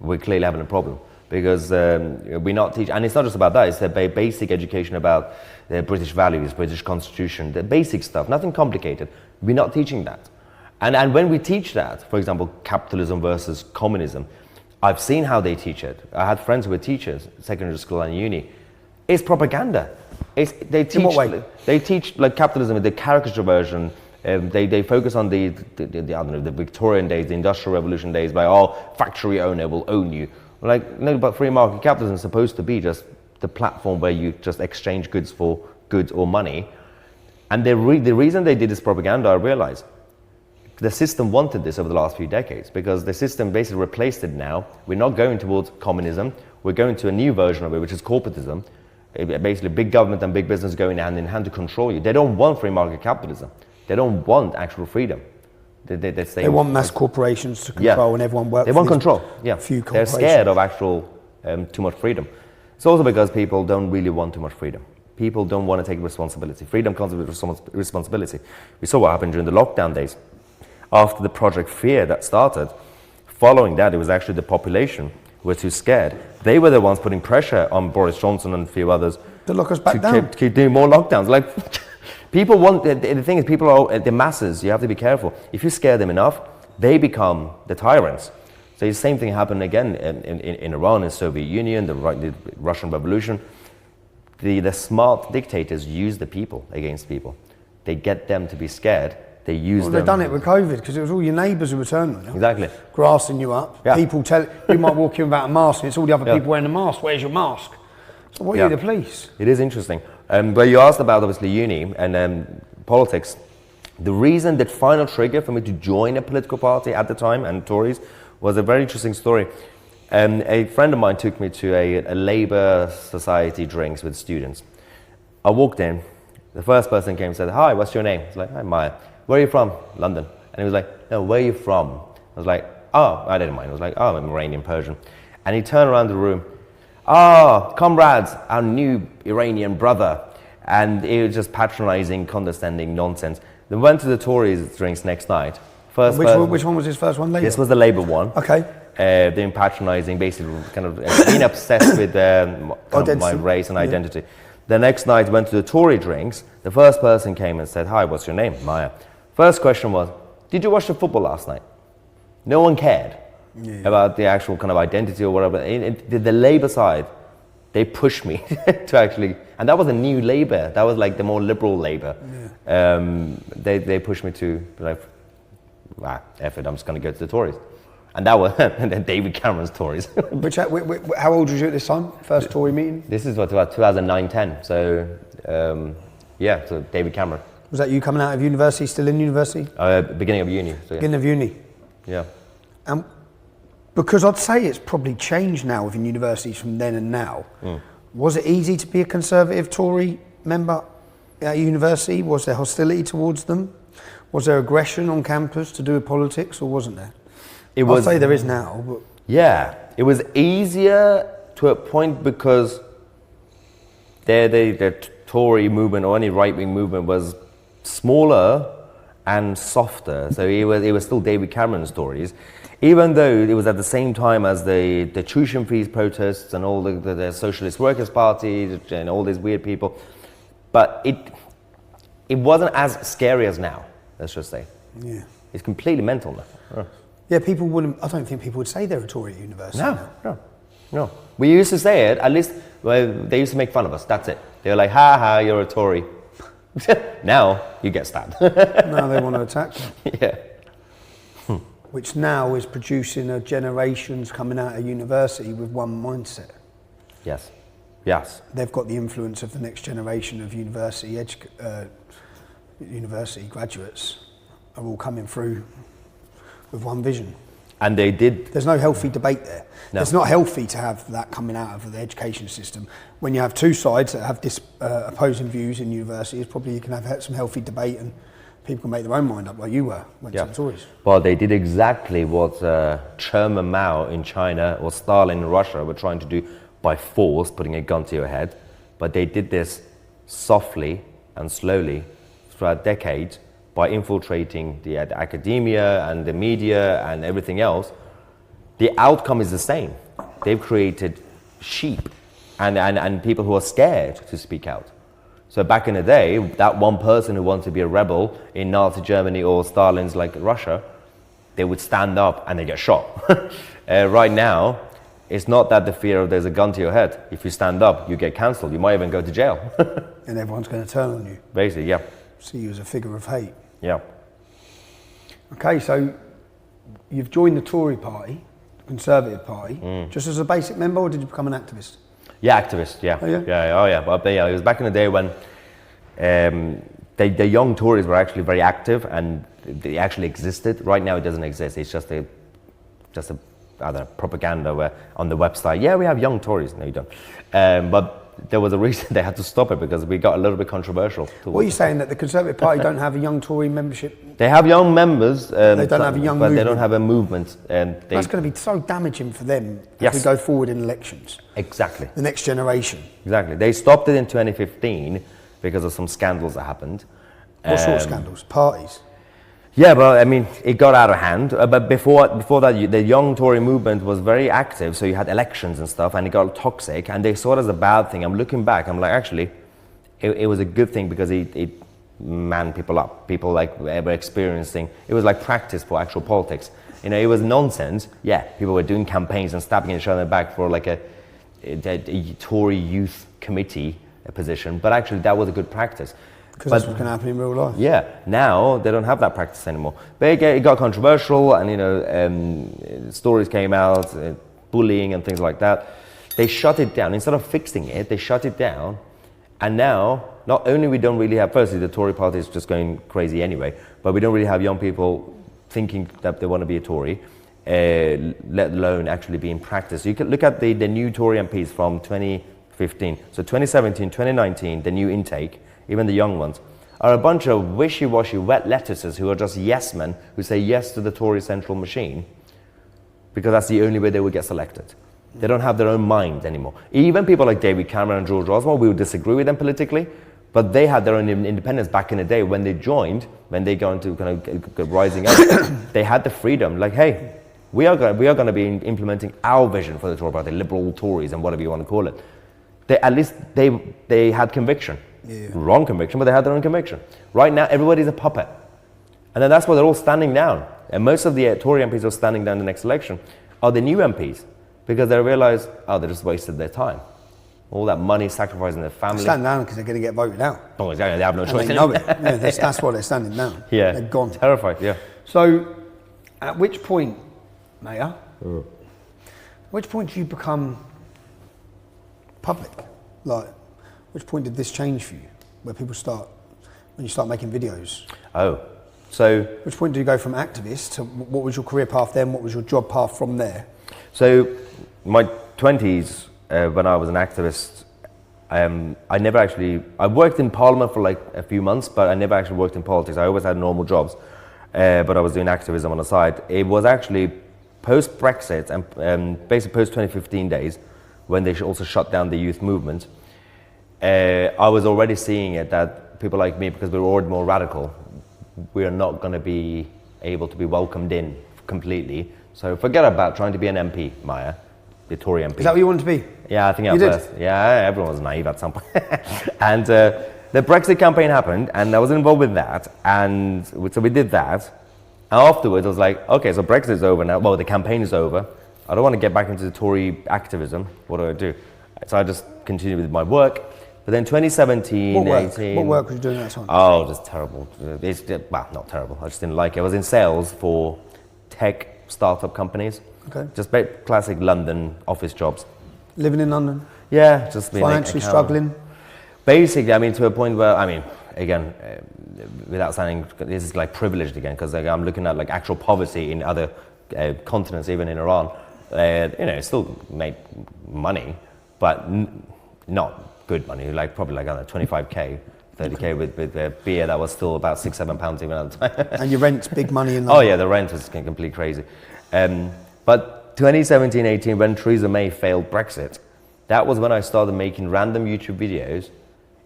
We're clearly having a problem because we're not teaching, and it's not just about that. It's a basic education about the British values, British constitution, the basic stuff, nothing complicated. We're not teaching that. And when we teach that, for example, capitalism versus communism, I've seen how they teach it. I had friends who were teachers, secondary school and uni. It's propaganda. They teach. In what way? They teach like capitalism, the caricature version. They focus on the I don't know, the Victorian days, the Industrial Revolution days, by factory owner will own you. Like no, but free market capitalism is supposed to be just the platform where you just exchange goods for goods or money. And the reason they did this propaganda, I realize, the system wanted this over the last few decades because the system basically replaced it now. We're not going towards communism. We're going to a new version of it, which is corporatism. Basically, big government and big business going hand in hand to control you. They don't want free market capitalism. They don't want actual freedom. They want mass corporations to control and everyone works. They want control. Yeah, few they're scared of actual too much freedom. It's also because people don't really want too much freedom. People don't want to take responsibility. Freedom comes with responsibility. We saw what happened during the lockdown days. After the Project Fear that started, following that, it was actually the population who were too scared. They were the ones putting pressure on Boris Johnson and a few others to lock us back down. Keep doing more lockdowns. Like, people want, the thing is, people are, the masses, you have to be careful. If you scare them enough, they become the tyrants. So the same thing happened again in Iran, in the Soviet Union, the Russian Revolution. The smart dictators use the people against people. They get them to be scared. They use them. They've done it with COVID because it was all your neighbours who were turning on you. Exactly. Grassing you up. Yeah. People you might walk in without a mask and it's all the other people wearing a mask. Where's your mask? So what are you, the police? It is interesting. But you asked about obviously uni and politics. The reason that final trigger for me to join a political party at the time and Tories was a very interesting story. A friend of mine took me to a Labour Society drinks with students. I walked in. The first person came and said, "Hi, what's your name?" I was like, "Hi, Mahyar. Where are you from?" London. And he was like, "No, where are you from?" I was like, "Oh," I didn't mind. I was like, "Oh, I'm Iranian, Persian." And he turned around the room. comrades, our new Iranian brother. And it was just patronizing, condescending nonsense. They went to the Tories drinks next night. Which one was his first one? Labour? This was the Labour one. Okay. They're patronizing, basically kind of being obsessed with kind of my race and identity. The next night went to the Tory drinks. The first person came and said, "Hi, what's your name?" Mahyar. First question was, "Did you watch the football last night?" No one cared about the actual kind of identity or whatever. The Labour side, they pushed me to actually, and that was a new Labour. That was like the more liberal Labour. They pushed me to be like, F it, I'm just going to go to the Tories. And that was David Cameron's Tories. How old was you at this time? First Tory meeting? This is about 2009-10. So, so David Cameron. Was that you coming out of university, still in university? Beginning of uni. So Beginning of uni? Yeah. Because I'd say it's probably changed now within universities from then and now. Was it easy to be a Conservative Tory member at university? Was there hostility towards them? Was there aggression on campus to do with politics, or wasn't there? I'd say there is now. But yeah, it was easier to a point because the Tory movement or any right-wing movement was smaller and softer. So it was still David Cameron's Tories, even though it was at the same time as the tuition fees protests and all the Socialist Workers' Party and all these weird people. But it wasn't as scary as now, let's just say. Yeah. It's completely mental now. Yeah, people wouldn't. I don't think people would say they're a Tory at university. No. We used to say it. At least they used to make fun of us. That's it. They were like, "Ha ha, you're a Tory." Now you get stabbed. Now they want to attack you. Yeah. Which now is producing a generations coming out of university with one mindset. Yes. They've got the influence of the next generation of university graduates are all coming through with one vision. And they did. There's no healthy debate there. No. It's not healthy to have that coming out of the education system. When you have two sides that have opposing views in universities, probably you can have some healthy debate and people can make their own mind up like you went to the Tories. Well, they did exactly what Chairman Mao in China or Stalin in Russia were trying to do by force, putting a gun to your head. But they did this softly and slowly throughout decades by infiltrating the academia and the media and everything else. The outcome is the same. They've created sheep and people who are scared to speak out. So back in the day, that one person who wanted to be a rebel in Nazi Germany or Stalin's like Russia, they would stand up and they get shot. Right now, it's not that the fear of there's a gun to your head. If you stand up, you get cancelled. You might even go to jail. And everyone's going to turn on you. Basically, yeah. See you as a figure of hate. Yeah. Okay, so you've joined the Tory party, the Conservative Party, just as a basic member, or did you become an activist? Yeah, activist, yeah. Oh, yeah? Yeah. But yeah, it was back in the day when the young Tories were actually very active and they actually existed. Right now it doesn't exist. It's just a I don't know, propaganda where on the website, yeah, we have young Tories. No, you don't. But there was a reason they had to stop it because we got a little bit controversial. What are you saying, that the Conservative Party don't have a young Tory membership? They have young members. They don't have a young but movement. they don't have a movement. And That's going to be so damaging for them Yes. as we go forward in elections. Exactly. The next generation. Exactly. They stopped it in 2015 because of some scandals that happened. What sort of scandals? Parties? Yeah, but I mean, it got out of hand. But before that, the young Tory movement was very active. So you had elections and stuff, and it got toxic. And they saw it as a bad thing. I'm looking back. I'm like, actually, it was a good thing because it manned people up. People like were experiencing. It was like practice for actual politics. You know, it was nonsense. Yeah, people were doing campaigns and stabbing each other back for like a Tory youth committee position. But actually, that was a good practice. Because that's what's going to happen in real life. Yeah, now they don't have that practice anymore. But it got controversial, and stories came out, bullying and things like that. They shut it down. Instead of fixing it, they shut it down. And now, not only we don't really have, firstly, the Tory party is just going crazy anyway, but we don't really have young people thinking that they want to be a Tory, let alone actually be in practice. You can look at the new Tory MPs from 2015. So 2017, 2019, the new intake, even the young ones, are a bunch of wishy-washy wet lettuces who are just yes men who say yes to the Tory central machine because that's the only way they will get selected. They don't have their own mind anymore. Even people like David Cameron and George Osborne, we would disagree with them politically, but they had their own independence back in the day when they joined, when they got into kind of rising up. They had the freedom, like, hey, we are going to be implementing our vision for the Tory party, liberal Tories and whatever you want to call it. At least they had conviction. Yeah. Wrong conviction, but they had their own conviction. Right now, everybody's a puppet. And then that's why they're all standing down. And most of the Tory MPs who are standing down in the next election are the new MPs, because they realize, oh, they just wasted their time. All that money, sacrificing their family. Stand down because they're going to get voted out. Oh, exactly. They have no And choice. they know it. Yeah, that's why they're standing down. Yeah. They're gone. Terrified, yeah. So, at which point, Mahyar, at which point do you become public? Like, which point did this change for you? Where people start, when you start making videos? Oh, so... Which point do you go from activist to what was your career path then? What was your job path from there? So, my 20s, when I was an activist, I worked in Parliament for like a few months, but I never actually worked in politics. I always had normal jobs, but I was doing activism on the side. It was actually post-Brexit and basically post-2015 days, when they also shut down the youth movement. I was already seeing it that people like me, because we were already more radical, we are not going to be able to be welcomed in completely. So forget about trying to be an MP, Mahyar, the Tory MP. Is that what you wanted to be? Yeah, I think You at did? first. Yeah, everyone was naive at some point. And the Brexit campaign happened, and I was involved with that, and so we did that. And afterwards, I was like, okay, so Brexit's over now. Well, the campaign is over. I don't want to get back into the Tory activism. What do I do? So I just continued with my work. But then 2017, What work? 18... What work were you doing at that time? Oh, just terrible. Well, not terrible. I just didn't like it. I was in sales for tech startup companies. Okay. Just classic London office jobs. Living in London? Yeah, just being Financially struggling? Basically, I mean, to a point where, I mean, again, without sounding, this is like privileged again, because like, I'm looking at like actual poverty in other continents, even in Iran. Still make money, but not good money, like probably like, I don't know, 25k, 30k with beer that was still about £6-7 even at the time. And your rent's big money in Oh London? yeah, the rent was completely crazy. But 2017-18, when Theresa May failed Brexit, that was when I started making random YouTube videos.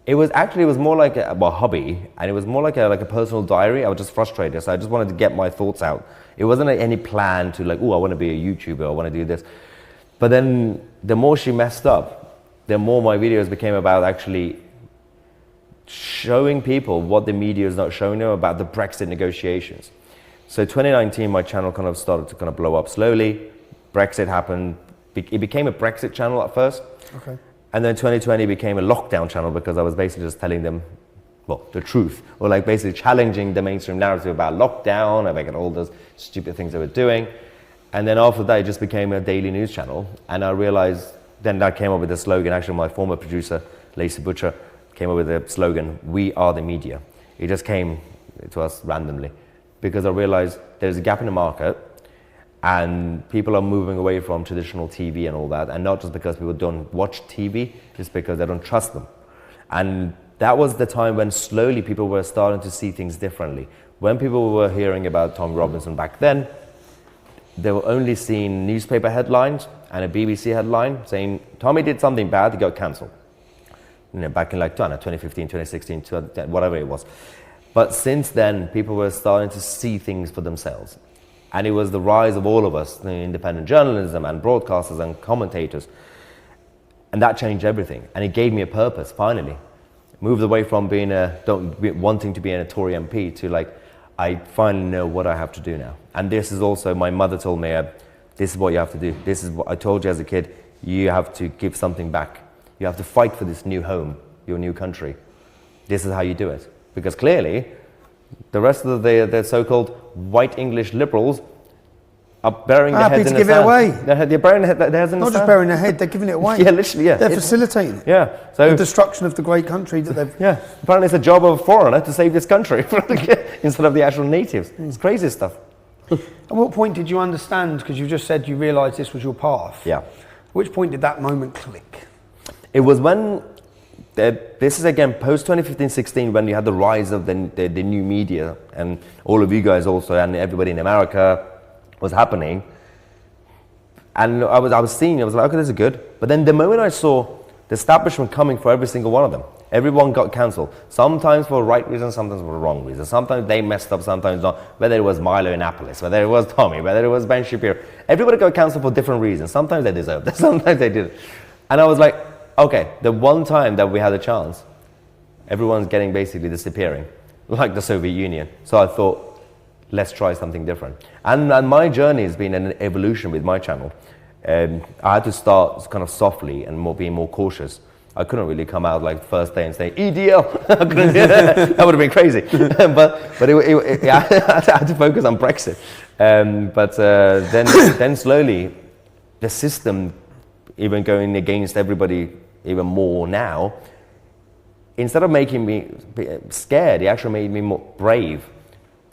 It was more like a hobby, and it was more like a personal diary. I was just frustrated, so I just wanted to get my thoughts out. It wasn't any plan to like, oh, I want to be a YouTuber, I want to do this. But then the more she messed up, the more my videos became about actually showing people what the media is not showing them about the Brexit negotiations. So 2019, my channel kind of started to kind of blow up slowly. Brexit happened. It became a Brexit channel at first. Okay. And then 2020 became a lockdown channel, because I was basically just telling them, well, the truth, or like basically challenging the mainstream narrative about lockdown, about all those stupid things they were doing. And then after that, it just became a daily news channel. And I realized, then I came up with the slogan, actually my former producer, Lacey Butcher, came up with the slogan, "We are the media." It just came to us randomly, because I realized there's a gap in the market, and people are moving away from traditional TV and all that, and not just because people don't watch TV, it's because they don't trust them. And that was the time when slowly people were starting to see things differently. When people were hearing about Tommy Robinson back then, they were only seeing newspaper headlines and a BBC headline saying, Tommy did something bad, he got cancelled. Back in like 2015, 2016, whatever it was. But since then, people were starting to see things for themselves. And it was the rise of all of us, the independent journalism and broadcasters and commentators. And that changed everything. And it gave me a purpose, finally. Moved away from wanting to be a Tory MP to like, I finally know what I have to do now. And this is also, my mother told me, this is what you have to do. This is what I told you as a kid, you have to give something back. You have to fight for this new home, your new country. This is how you do it. Because clearly, the rest of the so-called white English liberals are burying their heads in the sand. Happy to give it away. They're burying their heads in the Not sand. just burying their head, they're giving it away. Yeah, literally, yeah. They're facilitating it. Yeah. So The destruction of the great country that they've... yeah, apparently it's a job of a foreigner to save this country instead of the actual natives. It's crazy stuff. At what point did you understand, because you just said you realised this was your path. Yeah. At which point did that moment click? It was when, this is again post-2015-16, when you had the rise of the new media, and all of you guys also, and everybody in America was happening. And I was seeing, I was like, okay, this is good. But then the moment I saw the establishment coming for every single one of them, everyone got cancelled. Sometimes for the right reasons, sometimes for the wrong reasons. Sometimes they messed up, sometimes not. Whether it was Milo Annapolis, whether it was Tommy, whether it was Ben Shapiro. Everybody got cancelled for different reasons. Sometimes they deserved it, sometimes they didn't. And I was like, okay, the one time that we had a chance, everyone's getting basically disappearing, like the Soviet Union. So I thought, let's try something different. And my journey has been an evolution with my channel. I had to start kind of softly and being more cautious. I couldn't really come out like the first day and say EDL. I couldn't do that. That would have been crazy. but I had to focus on Brexit. Then slowly, the system, even going against everybody even more now, instead of making me scared, it actually made me more brave.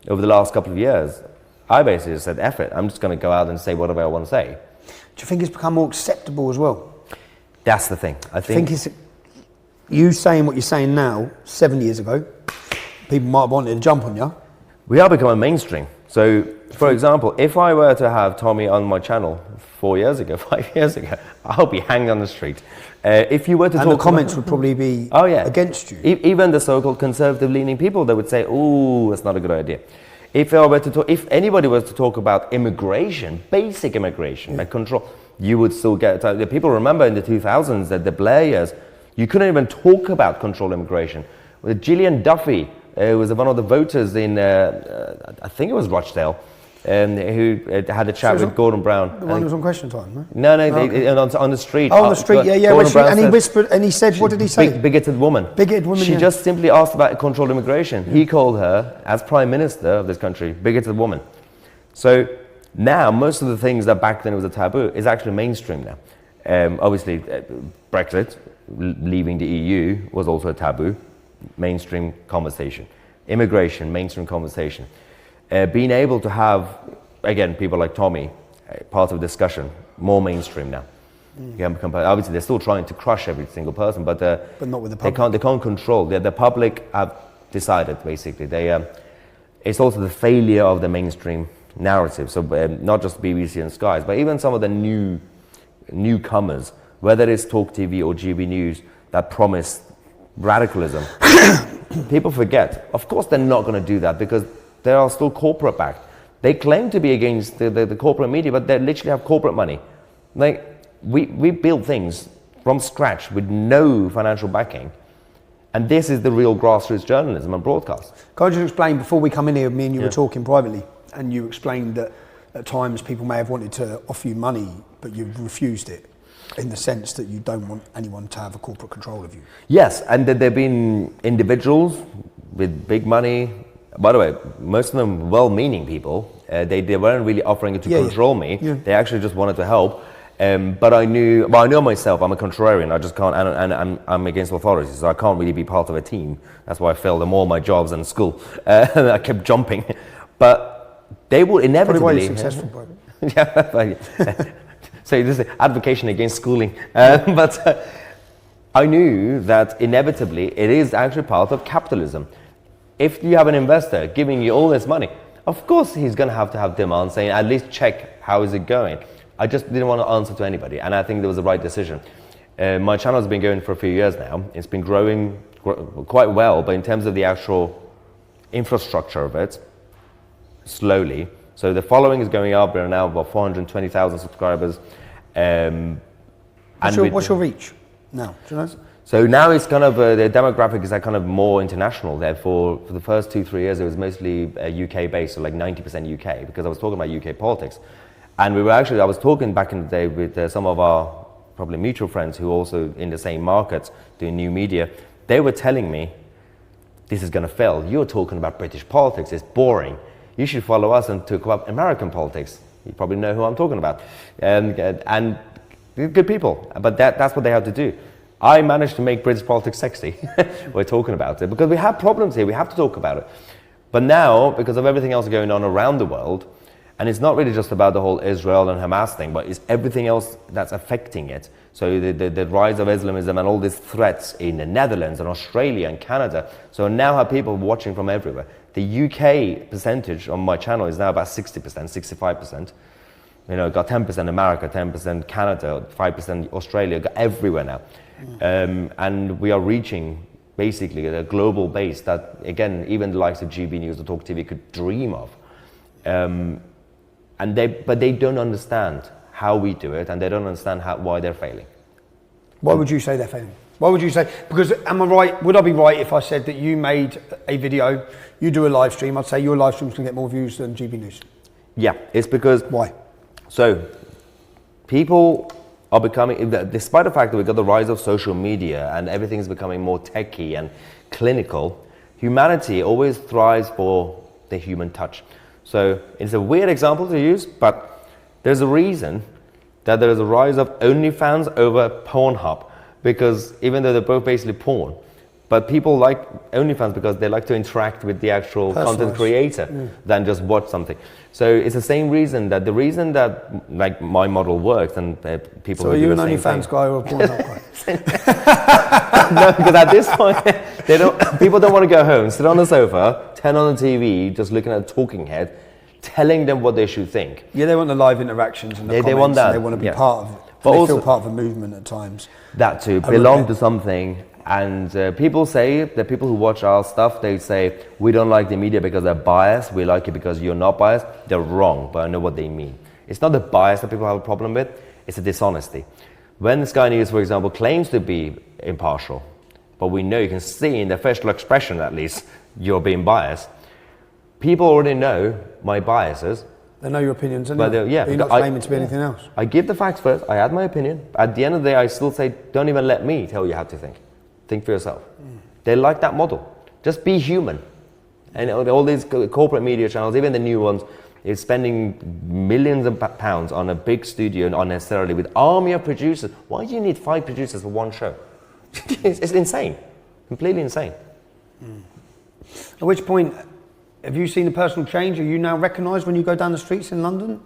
Over the last couple of years, I basically said, F it, I'm just going to go out and say whatever I want to say. Do you think it's become more acceptable as well? That's the thing. I think it's you saying what you're saying now, 7 years ago, people might have wanted to jump on you. we are becoming mainstream. So, for example, if I were to have Tommy on my channel 4 years ago, 5 years ago, I'll be hanged on the street. If you were to and talk the comments would probably be against you. Even the so-called conservative-leaning people, they would say, "Oh, that's not a good idea." If anybody was to talk about immigration, basic immigration and control, you would still get. People remember in the 2000s that the Blair years, you couldn't even talk about controlled immigration. With Gillian Duffy, who was one of the voters in, I think it was Rochdale, who had a chat with Gordon Brown. The one who was on Question Time, right? No, on the street. Oh, on the street, yeah. And he whispered, and he said, what did he say? Bigoted woman. Bigoted woman, She just simply asked about controlled immigration. He called her, as Prime Minister of this country, bigoted woman. So now, most of the things that back then was a taboo is actually mainstream now. Obviously, Brexit, leaving the EU, was also a taboo. Mainstream conversation. Immigration, mainstream conversation. Being able to have, again, people like Tommy, part of discussion, more mainstream now. Obviously, they're still trying to crush every single person, but not with the public. They can't control. The public have decided, basically. It's also the failure of the mainstream narrative. So not just BBC and Sky, but even some of the newcomers, whether it's Talk TV or GB News, that promise radicalism. People forget. Of course, they're not going to do that because they are still corporate backed. They claim to be against the corporate media, but they literally have corporate money. Like we build things from scratch with no financial backing, and this is the real grassroots journalism and broadcast. Can I just explain, before we come in here, me and you were talking privately, and you explained that at times people may have wanted to offer you money, but you've refused it, in the sense that you don't want anyone to have a corporate control of you. Yes, and there have been individuals with big money. By the way, most of them well-meaning people. They weren't really offering to control me. Yeah. They actually just wanted to help. But I knew myself. I'm a contrarian. I just can't, and I'm against authorities, so I can't really be part of a team. That's why I failed in all my jobs in school. I kept jumping, but they would inevitably. Probably why you're successful, bro. Yeah. So this is advocacy against schooling. But I knew that inevitably it is actually part of capitalism. If you have an investor giving you all this money, of course he's going to have demand saying, at least check how is it going. I just didn't want to answer to anybody, and I think there was the right decision. My channel has been going for a few years now. It's been growing quite well, but in terms of the actual infrastructure of it, slowly. So the following is going up. We're now about 420,000 subscribers. What's your reach now? Do you know? So now it's kind of, the demographic is kind of more international. Therefore, for the first 2-3 years, it was mostly UK based, so like 90% UK, because I was talking about UK politics. And I was talking back in the day with some of our probably mutual friends who also in the same markets doing new media. They were telling me, this is going to fail. You're talking about British politics, it's boring. You should follow us and talk about American politics. You probably know who I'm talking about. And good people, but that's what they have to do. I managed to make British politics sexy. We're talking about it because we have problems here. We have to talk about it. But now, because of everything else going on around the world, and it's not really just about the whole Israel and Hamas thing, but it's everything else that's affecting it. So the rise of Islamism and all these threats in the Netherlands and Australia and Canada. So now have people watching from everywhere. The UK percentage on my channel is now about 60%, 65%. You know, got 10% America, 10% Canada, 5% Australia, got everywhere now. And we are reaching basically a global base that, again, even the likes of GB News or Talk TV could dream of. But they don't understand how we do it, and they don't understand why they're failing. Why would you say they're failing? Why would you say? Because am I right? Would I be right if I said that you made a video, you do a live stream? I'd say your live stream's gonna get more views than GB News. Yeah, it's because Why? So people are becoming, despite the fact that we've got the rise of social media and everything's becoming more techy and clinical, humanity always thrives for the human touch. So it's a weird example to use, but there's a reason that there is a rise of OnlyFans over Pornhub, because even though they're both basically porn, but people like OnlyFans because they like to interact with the actual content creator than just watch something. So it's the same reason that like my model works and people. So are you an OnlyFans guy or a Pornhub guy? No, because at this point, people don't want to go home, sit on the sofa, turn on the TV, just looking at a talking head, telling them what they should think. Yeah, they want the live interactions and the comments. They want that. And they want to be part of it. But they also, feel part of a movement at times. That too, belong to something. And people say, the people who watch our stuff, they say, we don't like the media because they're biased, we like it because you're not biased. They're wrong, but I know what they mean. It's not the bias that people have a problem with, it's the dishonesty. When Sky News, for example, claims to be impartial, but we know, you can see in their facial expression at least, you're being biased. People already know my biases. They know your opinions, and but you're not claiming to be anything else. I give the facts first, I add my opinion. At the end of the day, I still say, don't even let me tell you how to think. Think for yourself. They like that model. Just be human. And all these corporate media channels, even the new ones, is spending millions of pounds on a big studio unnecessarily with army of producers. Why do you need 5 producers for one show? It's insane. Completely insane. At which point, have you seen a personal change? Are you now recognised when you go down the streets in London?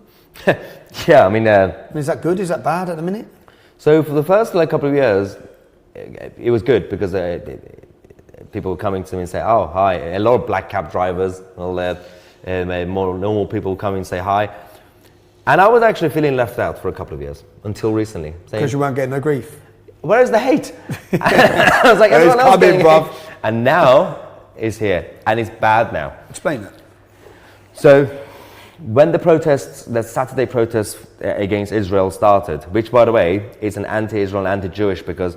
Yeah, I mean... is that good? Is that bad at the minute? So for the first couple of years, it was good because people were coming to me and say, oh, hi. A lot of black cab drivers, more normal people coming and say hi. And I was actually feeling left out for a couple of years, until recently. Because you weren't getting no grief? Where is the hate? I was like, everyone else getting hate. And now it's here, and it's bad now. Explain that. So when the Saturday protests against Israel started, which by the way is an anti-Israel and anti-Jewish because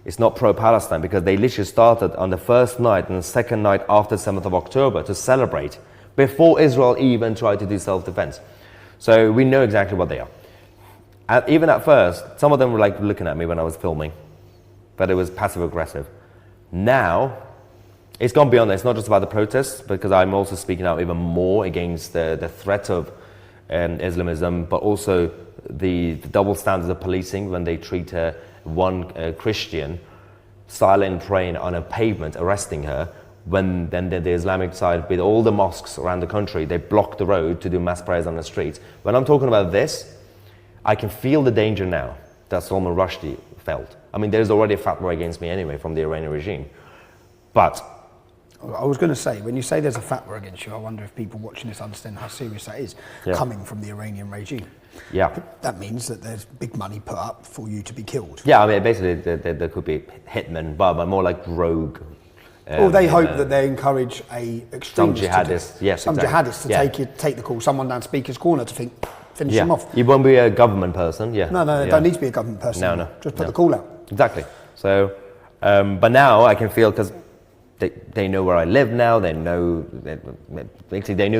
it's not pro-Palestine, because they literally started on the first night and the second night after 7th of October to celebrate before Israel even tried to do self-defense. So we know exactly what they are. And even at first, some of them were like looking at me when I was filming, but it was passive-aggressive. Now, it's gone beyond that. It's not just about the protests, because I'm also speaking out even more against the threat of Islamism, but also the double standards of policing when they treat one Christian silent praying on a pavement, arresting her, when then the Islamic side, with all the mosques around the country, they block the road to do mass prayers on the streets. When I'm talking about this, I can feel the danger now that Salman Rushdie felt. I mean, there's already a fatwa against me anyway from the Iranian regime. But I was going to say, when you say there's a fatwa against you, I wonder if people watching this understand how serious that is, coming from the Iranian regime. Yeah. That means that there's big money put up for you to be killed. Yeah, I mean, basically, there could be hitmen, but more like rogue. Or they hope that they encourage extremist. Some jihadists, yes, some exactly. jihadists to take the call, someone down Speaker's Corner to finish them off. You won't be a government person, No, they don't need to be a government person. No. Just put the call out. Exactly. So, but now I can feel, because they know where I live now, they know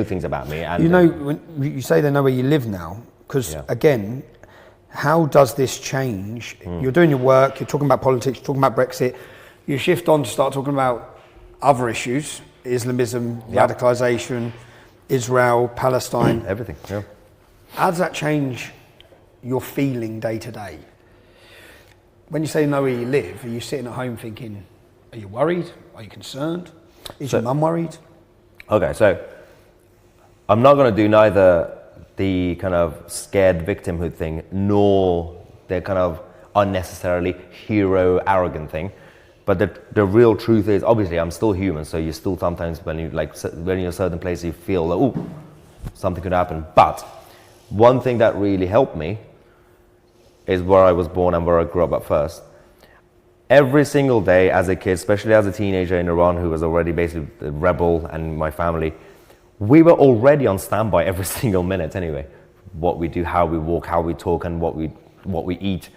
things about me. And, you know, when you say they know where you live now, because again, how does this change? You're doing your work, you're talking about politics, you're talking about Brexit, you shift on to start talking about other issues, Islamism, radicalisation, Israel, Palestine. Everything, yeah. How does that change your feeling day to day? When you say know where you live, are you sitting at home thinking, are you worried? Are you concerned? Is your mum worried? Okay, so I'm not going to do neither the kind of scared victimhood thing, nor the kind of unnecessarily hero arrogant thing. But the real truth is, obviously, I'm still human, so you still sometimes, when you're in a certain place, you feel that, ooh, something could happen. But one thing that really helped me is where I was born and where I grew up at first. Every single day as a kid, especially as a teenager in Iran, who was already basically a rebel, and my family, we were already on standby every single minute anyway. What we do, how we walk, how we talk, and what we eat.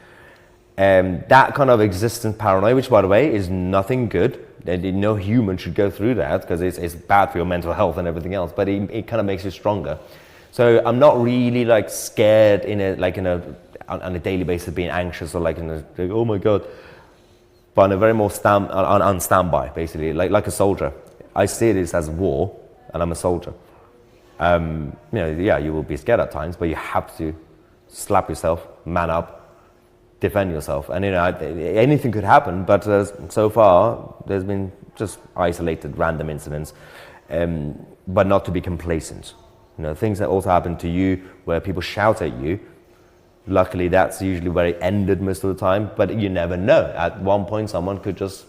That kind of existence paranoia, which by the way is nothing good. No human should go through that because it's bad for your mental health and everything else, but it kind of makes you stronger. So I'm not really like scared on a daily basis being anxious or like oh my God, but on a very more on standby basically, like a soldier. I see this as war and I'm a soldier. You will be scared at times, but you have to slap yourself, man up, defend yourself, and anything could happen. But so far, there's been just isolated, random incidents, but not to be complacent. Things that also happen to you where people shout at you. Luckily, that's usually where it ended most of the time. But you never know. At one point, someone could just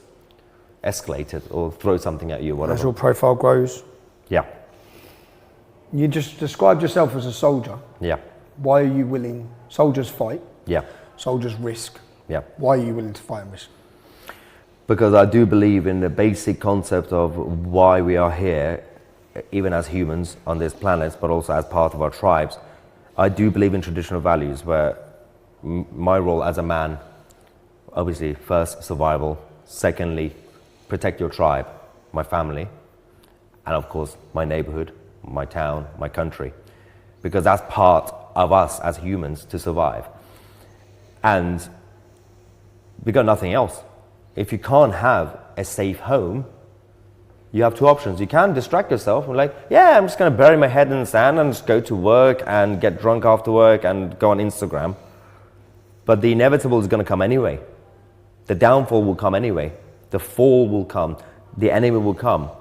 escalate it or throw something at you, whatever. As your profile grows. Yeah. You just described yourself as a soldier. Yeah. Why are you willing? Soldiers fight. Yeah. Soldiers risk. Yeah. Why are you willing to fight and risk? Because I do believe in the basic concept of why we are here, even as humans on this planet, but also as part of our tribes. I do believe in traditional values where my role as a man, obviously, first, survival. Secondly, protect your tribe, my family, and of course, my neighborhood, my town, my country. Because that's part of us as humans to survive. And we got nothing else. If you can't have a safe home, you have two options. You can distract yourself and I'm just going to bury my head in the sand and just go to work and get drunk after work and go on Instagram. But the inevitable is going to come anyway. The downfall will come anyway. The fall will come. The enemy will come.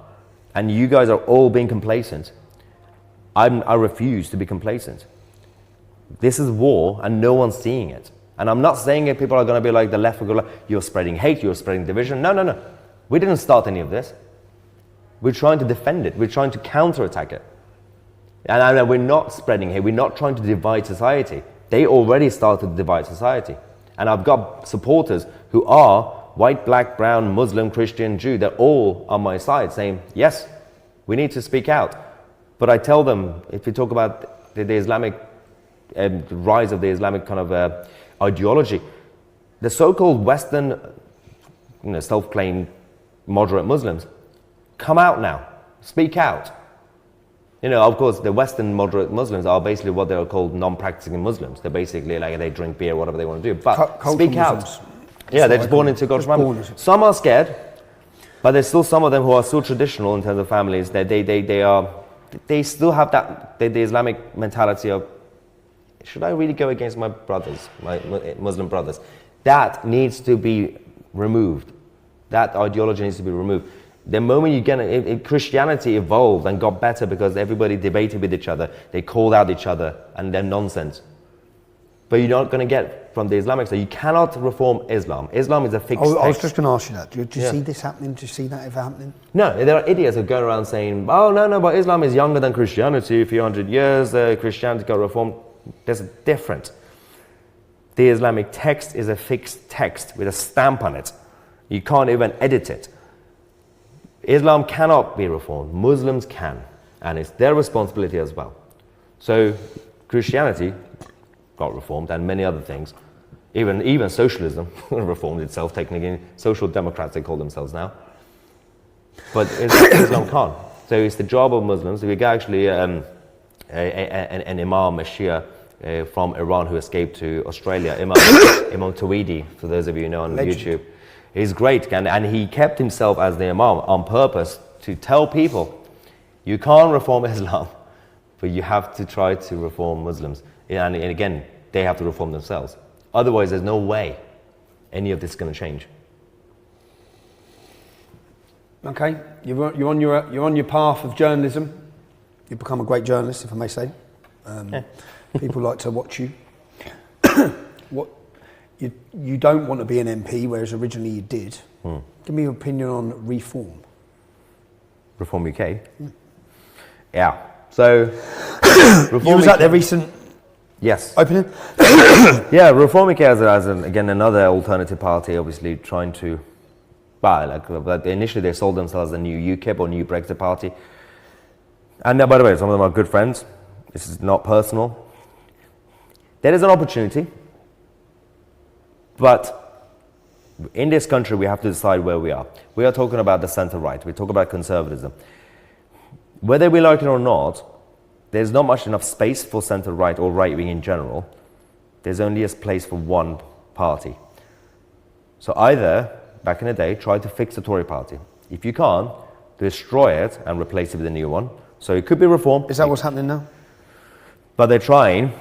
And you guys are all being complacent. I refuse to be complacent. This is war and no one's seeing it. And I'm not saying it, people are going to be like the left will go like, you're spreading hate, you're spreading division. No. We didn't start any of this. We're trying to defend it. We're trying to counterattack it. And we're not spreading hate. We're not trying to divide society. They already started to divide society. And I've got supporters who are white, black, brown, Muslim, Christian, Jew. They're all on my side saying, yes, we need to speak out. But I tell them, if we talk about the Islamic rise of the Islamic kind of ideology, the so-called Western, self-claimed moderate Muslims, come out now, speak out. Of course, the Western moderate Muslims are basically what they are called non-practicing Muslims. They're basically like they drink beer, whatever they want to do. But speak out. Muslims. Yeah, they're just born into God's family. Some are scared, but there's still some of them who are still traditional in terms of families. They still have that the Islamic mentality of, should I really go against my brothers, my Muslim brothers? That needs to be removed. That ideology needs to be removed. The moment you get Christianity evolved and got better because everybody debated with each other, they called out each other, and they're nonsense. But you're not going to get from the Islamic side. You cannot reform Islam. Islam is a fixed I was text. just going to ask you that. Do you see this happening? Do you see that ever happening? No, there are idiots who go around saying, oh, no, but Islam is younger than Christianity. A few hundred years, Christianity got reformed. There's a difference. The Islamic text is a fixed text with a stamp on it. You can't even edit it. Islam cannot be reformed. Muslims can. And it's their responsibility as well. So Christianity got reformed and many other things. Even socialism reformed itself technically. Social democrats they call themselves now. But Islam can't. So it's the job of Muslims. We got actually an imam, a Shia from Iran who escaped to Australia, Imam Tousi, for those of you who know on YouTube. He's great, and he kept himself as the imam on purpose to tell people, you can't reform Islam, but you have to try to reform Muslims. And again, they have to reform themselves. Otherwise, there's no way any of this is going to change. Okay, you're on your path of journalism. You've become a great journalist, if I may say. People like to watch you. You don't want to be an MP, whereas originally you did. Give me your opinion on Reform. Reform UK? Yeah. So, You was at the recent Yes. opening? Yeah, Reform UK again another alternative party, obviously trying to, but initially they sold themselves as a new UKIP or new Brexit party. And by the way, some of them are good friends. This is not personal. There is an opportunity, but in this country we have to decide where we are. We are talking about the centre-right. We talk about conservatism. Whether we like it or not, there's not much enough space for centre-right or right-wing in general. There's only a place for one party. So either, back in the day, try to fix the Tory party. If you can't, destroy it and replace it with a new one. So it could be Reform. Is that what's happening now? But they're trying,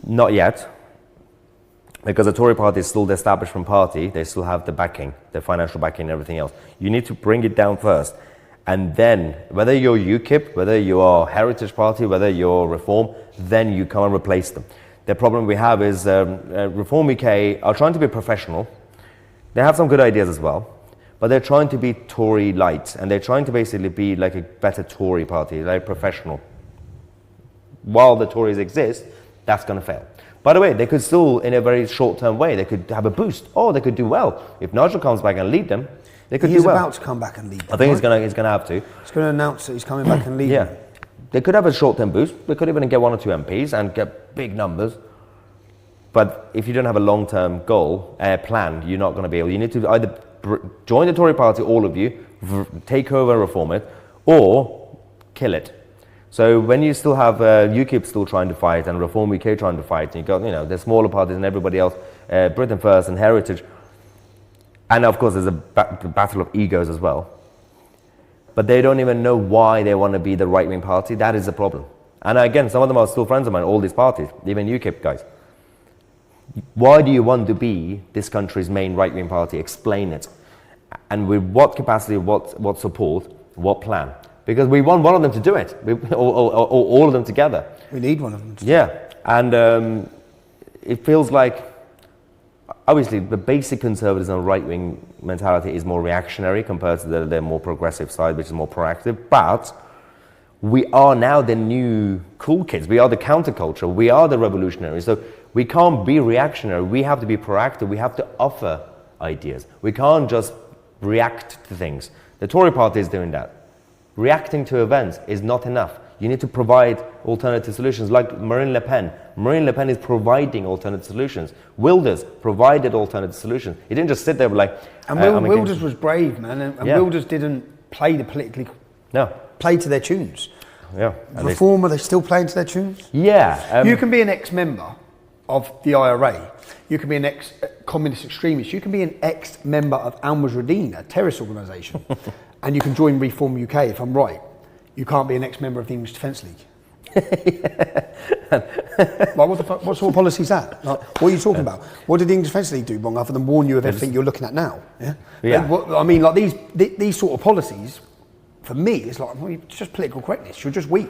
not yet, because the Tory party is still the establishment party. They still have the backing, the financial backing and everything else. You need to bring it down first. And then, whether you're UKIP, whether you're Heritage Party, whether you're Reform, then you come and replace them. The problem we have is Reform UK are trying to be professional. They have some good ideas as well, but they're trying to be Tory light, and they're trying to basically be like a better Tory party, like professional. While the Tories exist, that's going to fail. By the way, they could still, in a very short-term way, they could have a boost, or they could do well. If Nigel comes back and lead them, they could do well. He's about to come back and lead them. I think he's going to have to. He's going to announce that he's coming back and lead Yeah. them. They could have a short-term boost. They could even get 1 or 2 MPs and get big numbers. But if you don't have a long-term goal, plan, you're not going to be able. You need to either join the Tory party, all of you, take over and reform it, or kill it. So when you still have UKIP still trying to fight and Reform UK trying to fight, and you've got, the smaller parties and everybody else, Britain First and Heritage, and of course there's a battle of egos as well. But they don't even know why they want to be the right-wing party. That is the problem. And again, some of them are still friends of mine, all these parties, even UKIP guys. Why do you want to be this country's main right-wing party? Explain it. And with what capacity, what support, what plan? Because we want one of them to do it, or all of them together. We need one of them. Yeah, and it feels like, obviously, the basic conservatism and right-wing mentality is more reactionary compared to the more progressive side, which is more proactive. But we are now the new cool kids. We are the counterculture. We are the revolutionaries. So we can't be reactionary. We have to be proactive. We have to offer ideas. We can't just react to things. The Tory party is doing that. Reacting to events is not enough. You need to provide alternative solutions, like Marine Le Pen. Marine Le Pen is providing alternative solutions. Wilders provided alternative solutions. He didn't just sit there like... And Wilders was brave, man, and Wilders didn't play the politically... No. Play to their tunes. Yeah. Reform, are they still playing to their tunes? Yeah. You can be an ex-member of the IRA. You can be an ex-communist extremist. You can be an ex-member of Al-Mujahideen, a terrorist organisation. And you can join Reform UK, if I'm right. You can't be an ex-member of the English Defence League. Like, what sort of policy is that? Like, what are you talking about? What did the English Defence League do wrong, other than warn you of everything you're looking at now? Yeah. I mean, like these sort of policies, for me, it's like, well, it's just political correctness. You're just weak.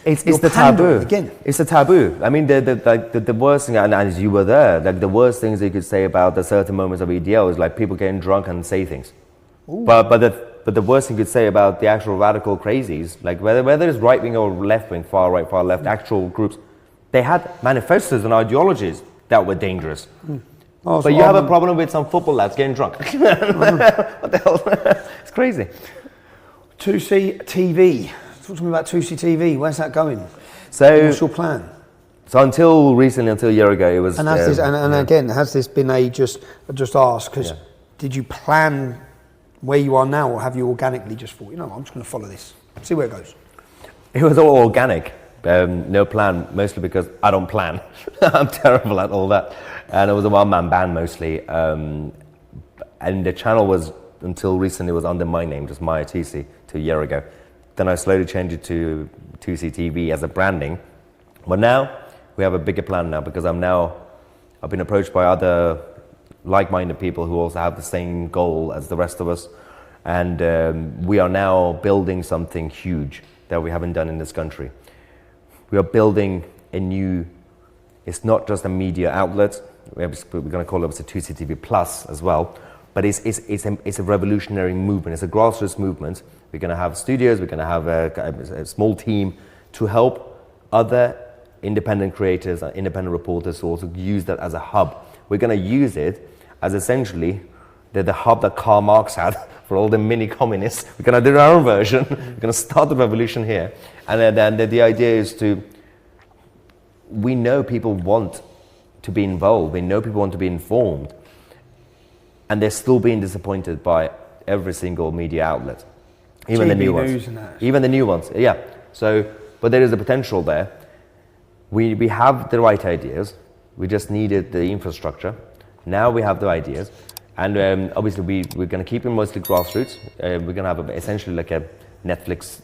It's the taboo. Again. It's the taboo. I mean, the worst thing, and as you were there, like the worst things you could say about the certain moments of EDL is like people getting drunk and say things. But the worst thing you could say about the actual radical crazies, like whether it's right wing or left wing, far right, far left, actual groups, they had manifestos and ideologies that were dangerous. Oh, but you have a problem with some football lads getting drunk. What the hell? It's crazy. Tousi TV. Talk to me about Tousi TV. Where's that going? So, what's your plan? So until recently, until a year ago, it was. And again, has this been just ask because did you plan where you are now, or have you organically just thought, I'm just going to follow this, see where it goes? It was all organic, no plan, mostly because I don't plan. I'm terrible at all that. And it was a one-man band mostly. And the channel was, until recently, was under my name, just Mahyar Tousi, 2 years ago. Then I slowly changed it to Tousi TV as a branding. But now, we have a bigger plan now, because I've been approached by other like-minded people who also have the same goal as the rest of us, and we are now building something huge that we haven't done in this country. We are building a new, it's not just a media outlet, we're going to call it a Tousi TV Plus as well, but it's a revolutionary movement, it's a grassroots movement. We're going to have studios, we're going to have a small team to help other independent creators, independent reporters to also use that as a hub. We're going to use it as essentially the hub that Karl Marx had for all the mini communists. We're going to do our own version. We're going to start the revolution here. And then the idea is we know people want to be involved. We know people want to be informed. And they're still being disappointed by every single media outlet. Even the new ones. Even the new ones, yeah. So, but there is a potential there. We have the right ideas. We just needed the infrastructure. Now we have the ideas. And obviously we're going to keep it mostly grassroots. We're going to have essentially like a Netflix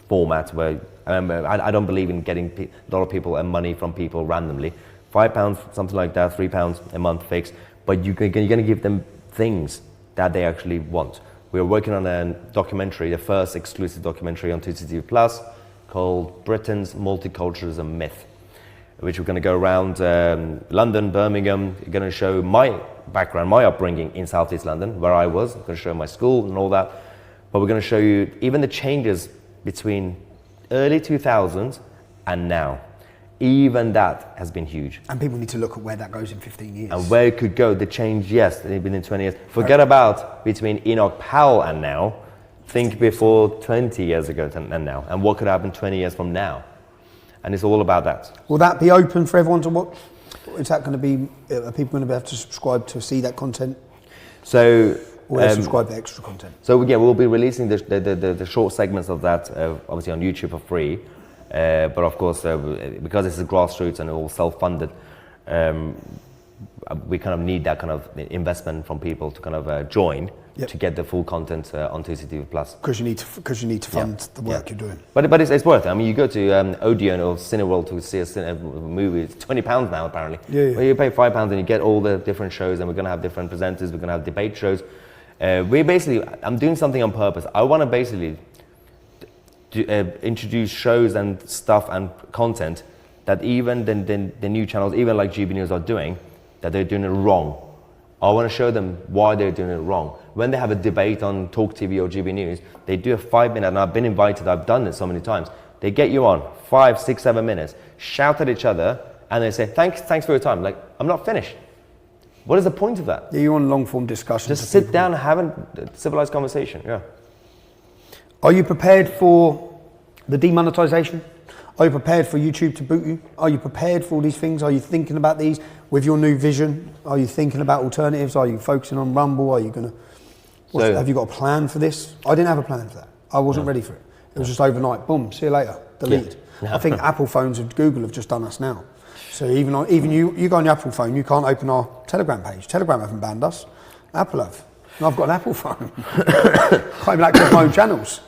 format where I don't believe in getting a lot of people and money from people randomly. £5, something like that, £3 a month fixed. But you're going to give them things that they actually want. We're working on a documentary, the first exclusive documentary on Tousi Plus called Britain's Multiculturalism Myth, which we're going to go around London, Birmingham. We're going to show my background, my upbringing in Southeast London, where I was. I'm going to show my school and all that. But we're going to show you even the changes between early 2000s and now. Even that has been huge. And people need to look at where that goes in 15 years. And where it could go, the change, yes, within 20 years. Forget about between Enoch Powell and now. Think before 20 years ago and now. And what could happen 20 years from now. And it's all about that. Will that be open for everyone to watch? Is that going to be, are people going to have to subscribe to see that content? So, or they subscribe to extra content? So yeah, we'll be releasing the short segments of that, obviously on YouTube for free. But of course, because this is grassroots and all self-funded, we kind of need that kind of investment from people to kind of join to get the full content on TCTV Plus. Because you need to fund the work you're doing. But it's worth it. I mean, you go to Odeon or Cineworld to see a movie. It's £20 now apparently. Well, you pay £5 and you get all the different shows, and we're going to have different presenters. We're going to have debate shows. I'm doing something on purpose. I want to basically introduce shows and stuff and content that even the new channels, even like GB News, are doing, that they're doing it wrong. I want to show them why they're doing it wrong. When they have a debate on Talk TV or GB News, they do a 5-minute, and I've been invited, I've done it so many times. They get you on 5, 6, 7 minutes, shout at each other, and they say, thanks for your time. Like, I'm not finished. What is the point of that? Yeah, you want long form discussion. Just sit down and have a civilized conversation, yeah. Are you prepared for the demonetization? Are you prepared for YouTube to boot you? Are you prepared for all these things? Are you thinking about these with your new vision? Are you thinking about alternatives? Are you focusing on Rumble? Are you going to... have you got a plan for this? I didn't have a plan for that. I wasn't ready for it. It was just overnight. Boom, see you later. Delete. Yeah. I think Apple phones and Google have just done us now. So even you go on your Apple phone, you can't open our Telegram page. Telegram haven't banned us. Apple have. And I've got an Apple phone. Can't even access my own channels.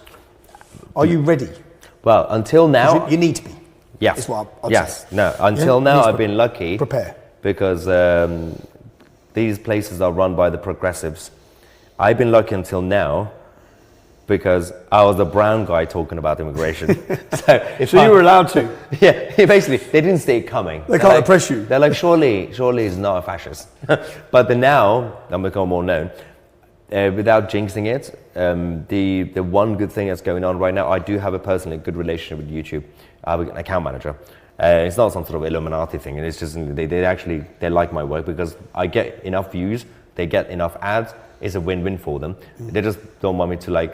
Are you ready? Well, until now... You need to be. Yes. Is what I'd say. No. Until now, I've been lucky. Prepare. Because these places are run by the progressives. I've been lucky until now because I was the brown guy talking about immigration. So you were allowed to? Yeah, basically, they didn't see it coming. They can't oppress you. They're like, surely he's not a fascist. But now, I'm becoming more known. Without jinxing it, the one good thing that's going on right now, I do have a personally good relationship with YouTube. I have an account manager. It's not some sort of Illuminati thing. It's just they like my work because I get enough views, they get enough ads. It's a win-win for them. They just don't want me to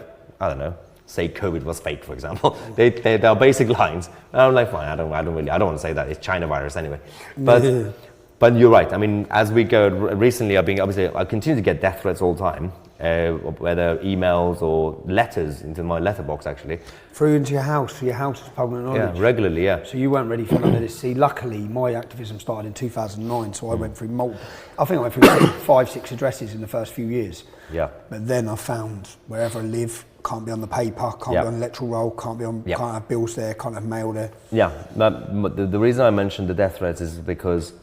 say COVID was fake, for example. They're basic lines. And I'm like, fine, I don't want to say that. It's China virus anyway. But you're right. I mean, as we go, recently I continue to get death threats all the time, whether emails or letters into my letterbox actually. Through into your house, so your house is public knowledge. Yeah, regularly, yeah. So you weren't ready for none of this. See, luckily, my activism started in 2009, so I went through I went through 5, 6 addresses in the first few years. Yeah. But then I found wherever I live, can't be on the paper, can't be on electoral roll, can't have bills there, can't have mail there. Yeah, but the reason I mentioned the death threats is because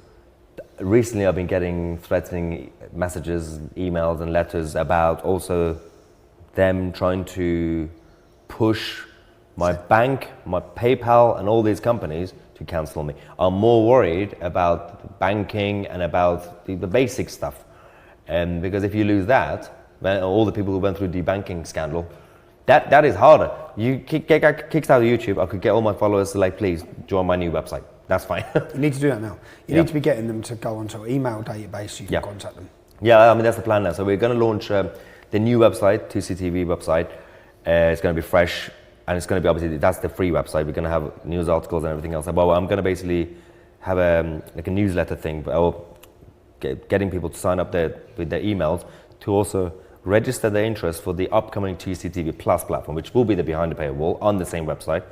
recently I've been getting threatening messages, emails and letters about also them trying to push my bank, my PayPal and all these companies to cancel me. I'm more worried about banking and about the basic stuff. Because if you lose that, all the people who went through the banking scandal, that is harder. You get kicked out of YouTube, I could get all my followers to please join my new website. That's fine. You need to do that now. You need to be getting them to go onto an email database so you can contact them. Yeah, I mean, that's the plan now. So we're going to launch the new website, Tousi TV website. It's going to be fresh, and it's going to be, obviously, that's the free website. We're going to have news articles and everything else. But I'm going to basically have like a newsletter thing, or getting people to sign up with their emails to also register their interest for the upcoming Tousi TV Plus platform, which will be the behind the paywall on the same website.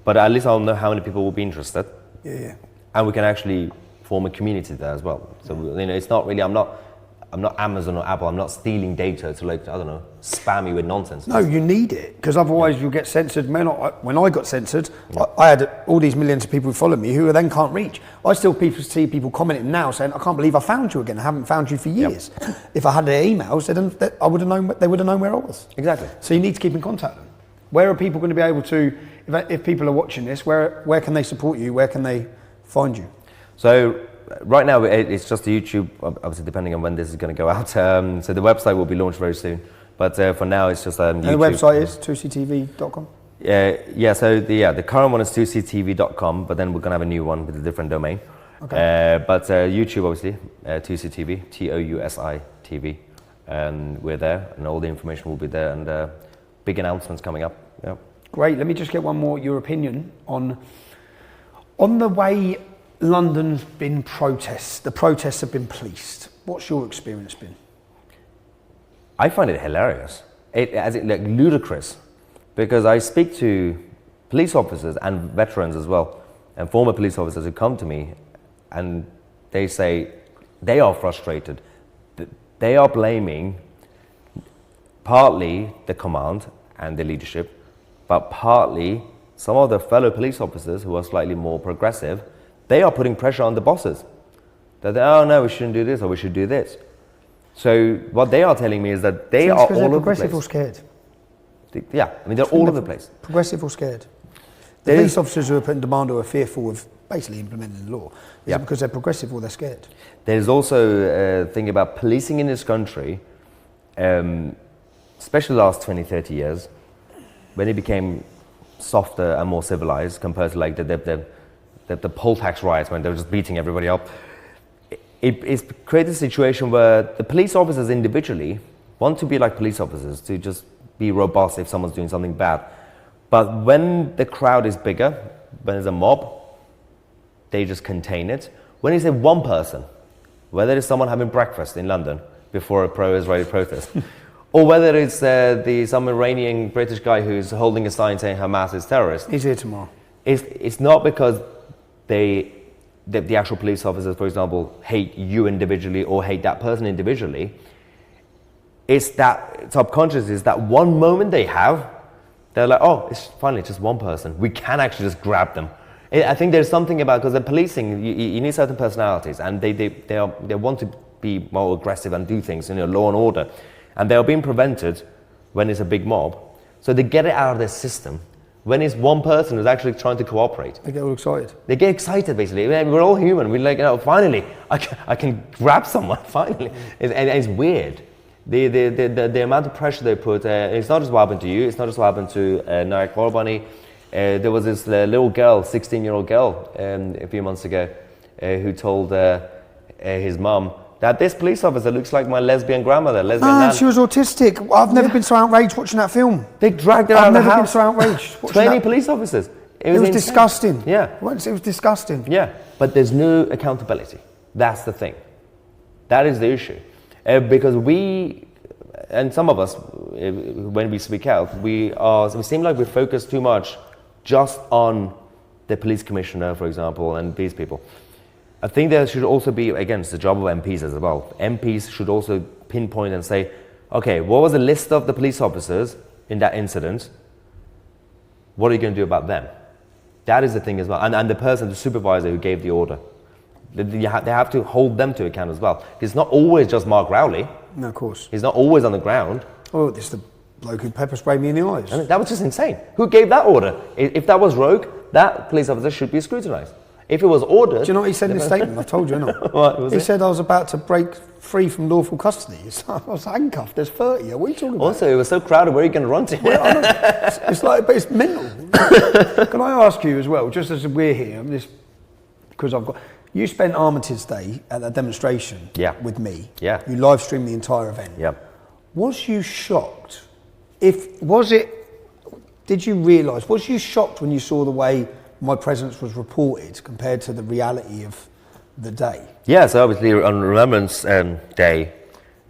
But at least I'll know how many people will be interested. Yeah. And we can actually form a community there as well. So it's not really, I'm not Amazon or Apple. I'm not stealing data to, like, I don't know, spam you with nonsense. No, you need it, because otherwise you'll get censored. When I got censored, I had all these millions of people who follow me who then can't reach. I still see people commenting now saying, I can't believe I found you again. I haven't found you for years. If I had their emails, they would have known where I was. Exactly. So you need to keep in contact with them. Where are people going to be able to, if people are watching this, where can they support you? Where can they find you? So right now it's just YouTube, obviously depending on when this is going to go out. So the website will be launched very soon. But for now it's just YouTube. And the website is tousitv.com? Yeah, so the current one is tousitv.com, but then we're going to have a new one with a different domain. Okay. But YouTube, obviously, Tousi TV, Tousi TV. We're there, and all the information will be there, and big announcements coming up. Yeah. Great. Let me just get one more, your opinion on the way London's been protests. The protests have been policed. What's your experience been? I find it hilarious, like ludicrous, because I speak to police officers and veterans as well, and former police officers who come to me, and they say they are frustrated. They are blaming partly the command and the leadership, but partly some of the fellow police officers who are slightly more progressive. They are putting pressure on the bosses. That oh no, we shouldn't do this, or we should do this. So what they are telling me is that they are all over the place. Progressive or scared? Yeah, I mean, they're all over the place. Progressive or scared? The police officers who are putting demand or are fearful of basically implementing the law, is it because they're progressive or they're scared? There's also a thing about policing in this country, especially the last 20, 30 years, when it became softer and more civilized compared to like the poll tax riots when they were just beating everybody up. It's created a situation where the police officers individually want to be like police officers, to just be robust if someone's doing something bad. But when the crowd is bigger, when there's a mob, they just contain it. When it's one person, whether it's someone having breakfast in London before a pro-Israeli protest, or whether it's some Iranian British guy who's holding a sign saying Hamas is terrorist. He's here tomorrow. It's not because the actual police officers, for example, hate you individually or hate that person individually. It's that subconscious, is that one moment they have, they're like, oh, it's finally just one person. We can actually just grab them. I think there's something about, because the policing, you need certain personalities, and they want to be more aggressive and do things, law and order. And they are being prevented when it's a big mob. So they get it out of their system. When it's one person who's actually trying to cooperate. They get all excited. They get excited, basically. We're all human. We're like, finally, I can grab someone, finally. And it's weird. The amount of pressure they put, it's not just what happened to you, it's not just what happened to Nayak Korbani. There was this little girl, 16-year-old girl, a few months ago, who told his mum that this police officer looks like my lesbian grandmother, nan. She was autistic. I've never been so outraged watching that film. They dragged her out of the house. I've never been so outraged watching 20 police officers. It was disgusting. Yeah. It was disgusting. Yeah, but there's no accountability. That's the thing. That is the issue. Because we, and some of us, when we speak out, we seem like we focus too much just on the police commissioner, for example, and these people. I think there should also be, again, it's the job of MPs as well. MPs should also pinpoint and say, okay, what was the list of the police officers in that incident? What are you going to do about them? That is the thing as well. And the person, the supervisor who gave the order. They have to hold them to account as well. It's not always just Mark Rowley. No, of course. He's not always on the ground. Oh, this is the bloke who pepper sprayed me in the eyes. And that was just insane. Who gave that order? If that was rogue, that police officer should be scrutinised. If it was ordered... Do you know what he said in his statement? I've told you, innit? What was he said I was about to break free from lawful custody. I was handcuffed. There's 30. What are you talking about? Also, it was so crowded. Where are you going to run to? It's like, but it's mental. Can I ask you as well, just as we're here, because you spent Armitage Day at that demonstration with me. Yeah. You live streamed the entire event. Yeah. Was you shocked? Did you realise, was you shocked when you saw the way my presence was reported compared to the reality of the day? Yeah, so obviously on Remembrance Day,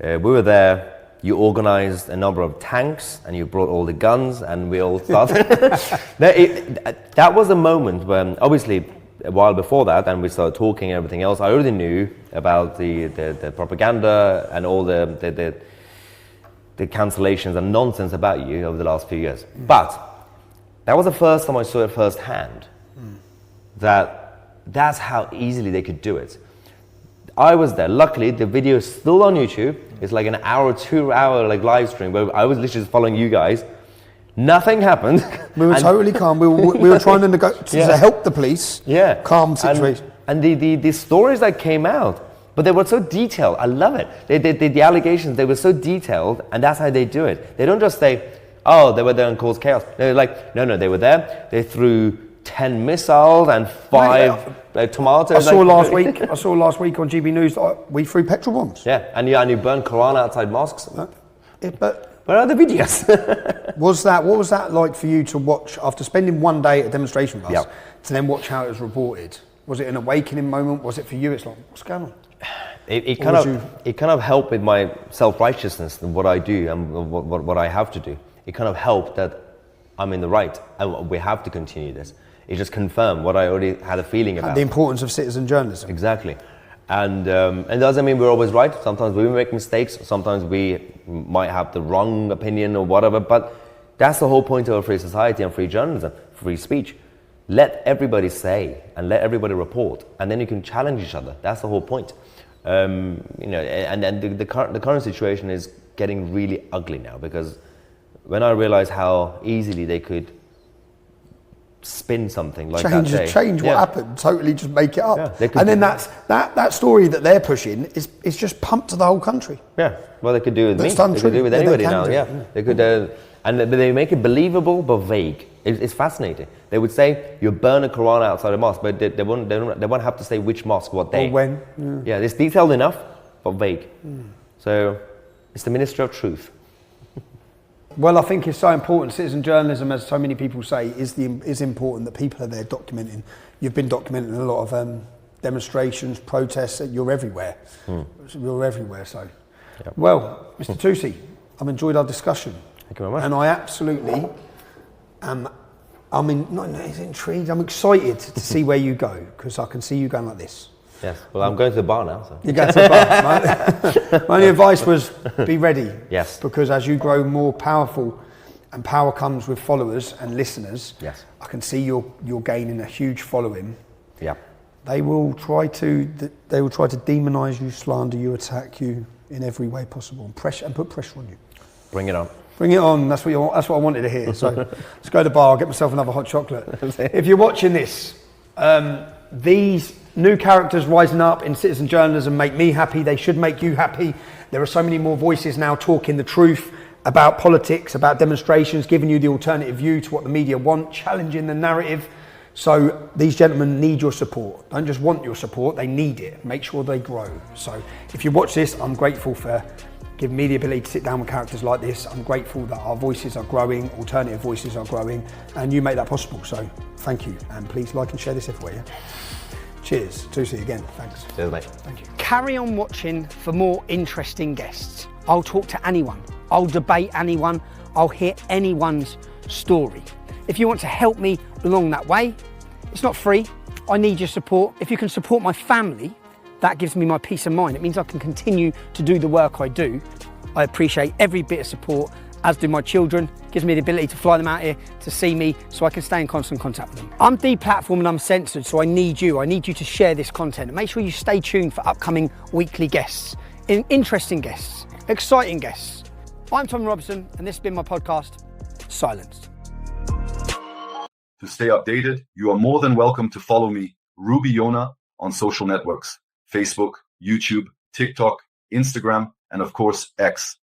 we were there. You organised a number of tanks and you brought all the guns and we all started. That was a moment when, obviously, a while before that, and we started talking and everything else, I already knew about the propaganda and all the cancellations and nonsense about you over the last few years. But that was the first time I saw it firsthand, that's how easily they could do it. I was there. Luckily, the video is still on YouTube. It's like an hour, 2 hour like live stream where I was literally just following you guys. Nothing happened. We were totally calm. We were trying to help the police. Yeah. Calm situation. And the stories that came out, but they were so detailed. I love it. The allegations, they were so detailed, and that's how they do it. They don't just say, oh, they were there and caused chaos. They're like, no, they were there. They threw 10 missiles and 5 tomatoes. I saw last week on GB News that we threw petrol bombs. Yeah, and you burned Quran outside mosques. But where are the videos? what was that like for you to watch after spending one day at a demonstration with us to then watch how it was reported? Was it an awakening moment? Was it for you? It's like, what's going on? It kind of helped with my self-righteousness and what I do and what I have to do. It kind of helped that I'm in the right and we have to continue this. It just confirmed what I already had a feeling about. The importance of citizen journalism. Exactly. And it doesn't mean we're always right. Sometimes we make mistakes. Sometimes we might have the wrong opinion or whatever. But that's the whole point of a free society and free journalism, free speech. Let everybody say and let everybody report, and then you can challenge each other. That's the whole point. And the current situation is getting really ugly now, because when I realized how easily they could spin something like change what happened, totally just make it up. Yeah, and then that story that they're pushing is just pumped to the whole country. Yeah, well, they could do it with me. They could do it with anybody now. They could, and they make it believable but vague. It's fascinating. They would say you burn a Quran outside a mosque, but they won't have to say which mosque, what day, or when. Yeah, it's detailed enough but vague. So it's the Ministry of Truth. Well, I think it's so important. Citizen journalism, as so many people say, is important, that people are there documenting. You've been documenting a lot of demonstrations, protests. You're everywhere. You're everywhere. So, well, Mr. Tousi, I've enjoyed our discussion. Thank you very much. And I absolutely am. Not intrigued. I'm excited to see where you go, because I can see you going like this. Yes. Well, I'm going to the bar now. So. You're going to the bar. My only advice was be ready. Yes. Because as you grow more powerful, and power comes with followers and listeners. Yes. I can see you're gaining a huge following. Yeah. They will try to demonise you, slander you, attack you in every way possible, and put pressure on you. Bring it on. Bring it on. That's what I wanted to hear. So let's go to the bar. I'll get myself another hot chocolate. If you're watching this, these new characters rising up in citizen journalism make me happy. They should make you happy. There are so many more voices now talking the truth about politics, about demonstrations, giving you the alternative view to what the media want, challenging the narrative. So these gentlemen need your support. Don't just want your support, they need it. Make sure they grow. So if you watch this, I'm grateful for giving me the ability to sit down with characters like this. I'm grateful that our voices are growing, alternative voices are growing, and you make that possible. So thank you, and please like and share this everywhere. Yeah? Cheers. Tousi again. Thanks. Cheers, mate. Thank you. Carry on watching for more interesting guests. I'll talk to anyone. I'll debate anyone. I'll hear anyone's story. If you want to help me along that way, it's not free. I need your support. If you can support my family, that gives me my peace of mind. It means I can continue to do the work I do. I appreciate every bit of support, as do my children. It gives me the ability to fly them out here to see me so I can stay in constant contact with them. I'm deplatformed and I'm censored, so I need you. I need you to share this content. And make sure you stay tuned for upcoming weekly guests, interesting guests, exciting guests. I'm Tom Robson, and this has been my podcast, Silenced. To stay updated, you are more than welcome to follow me, Ruby Yona, on social networks, Facebook, YouTube, TikTok, Instagram, and of course, X.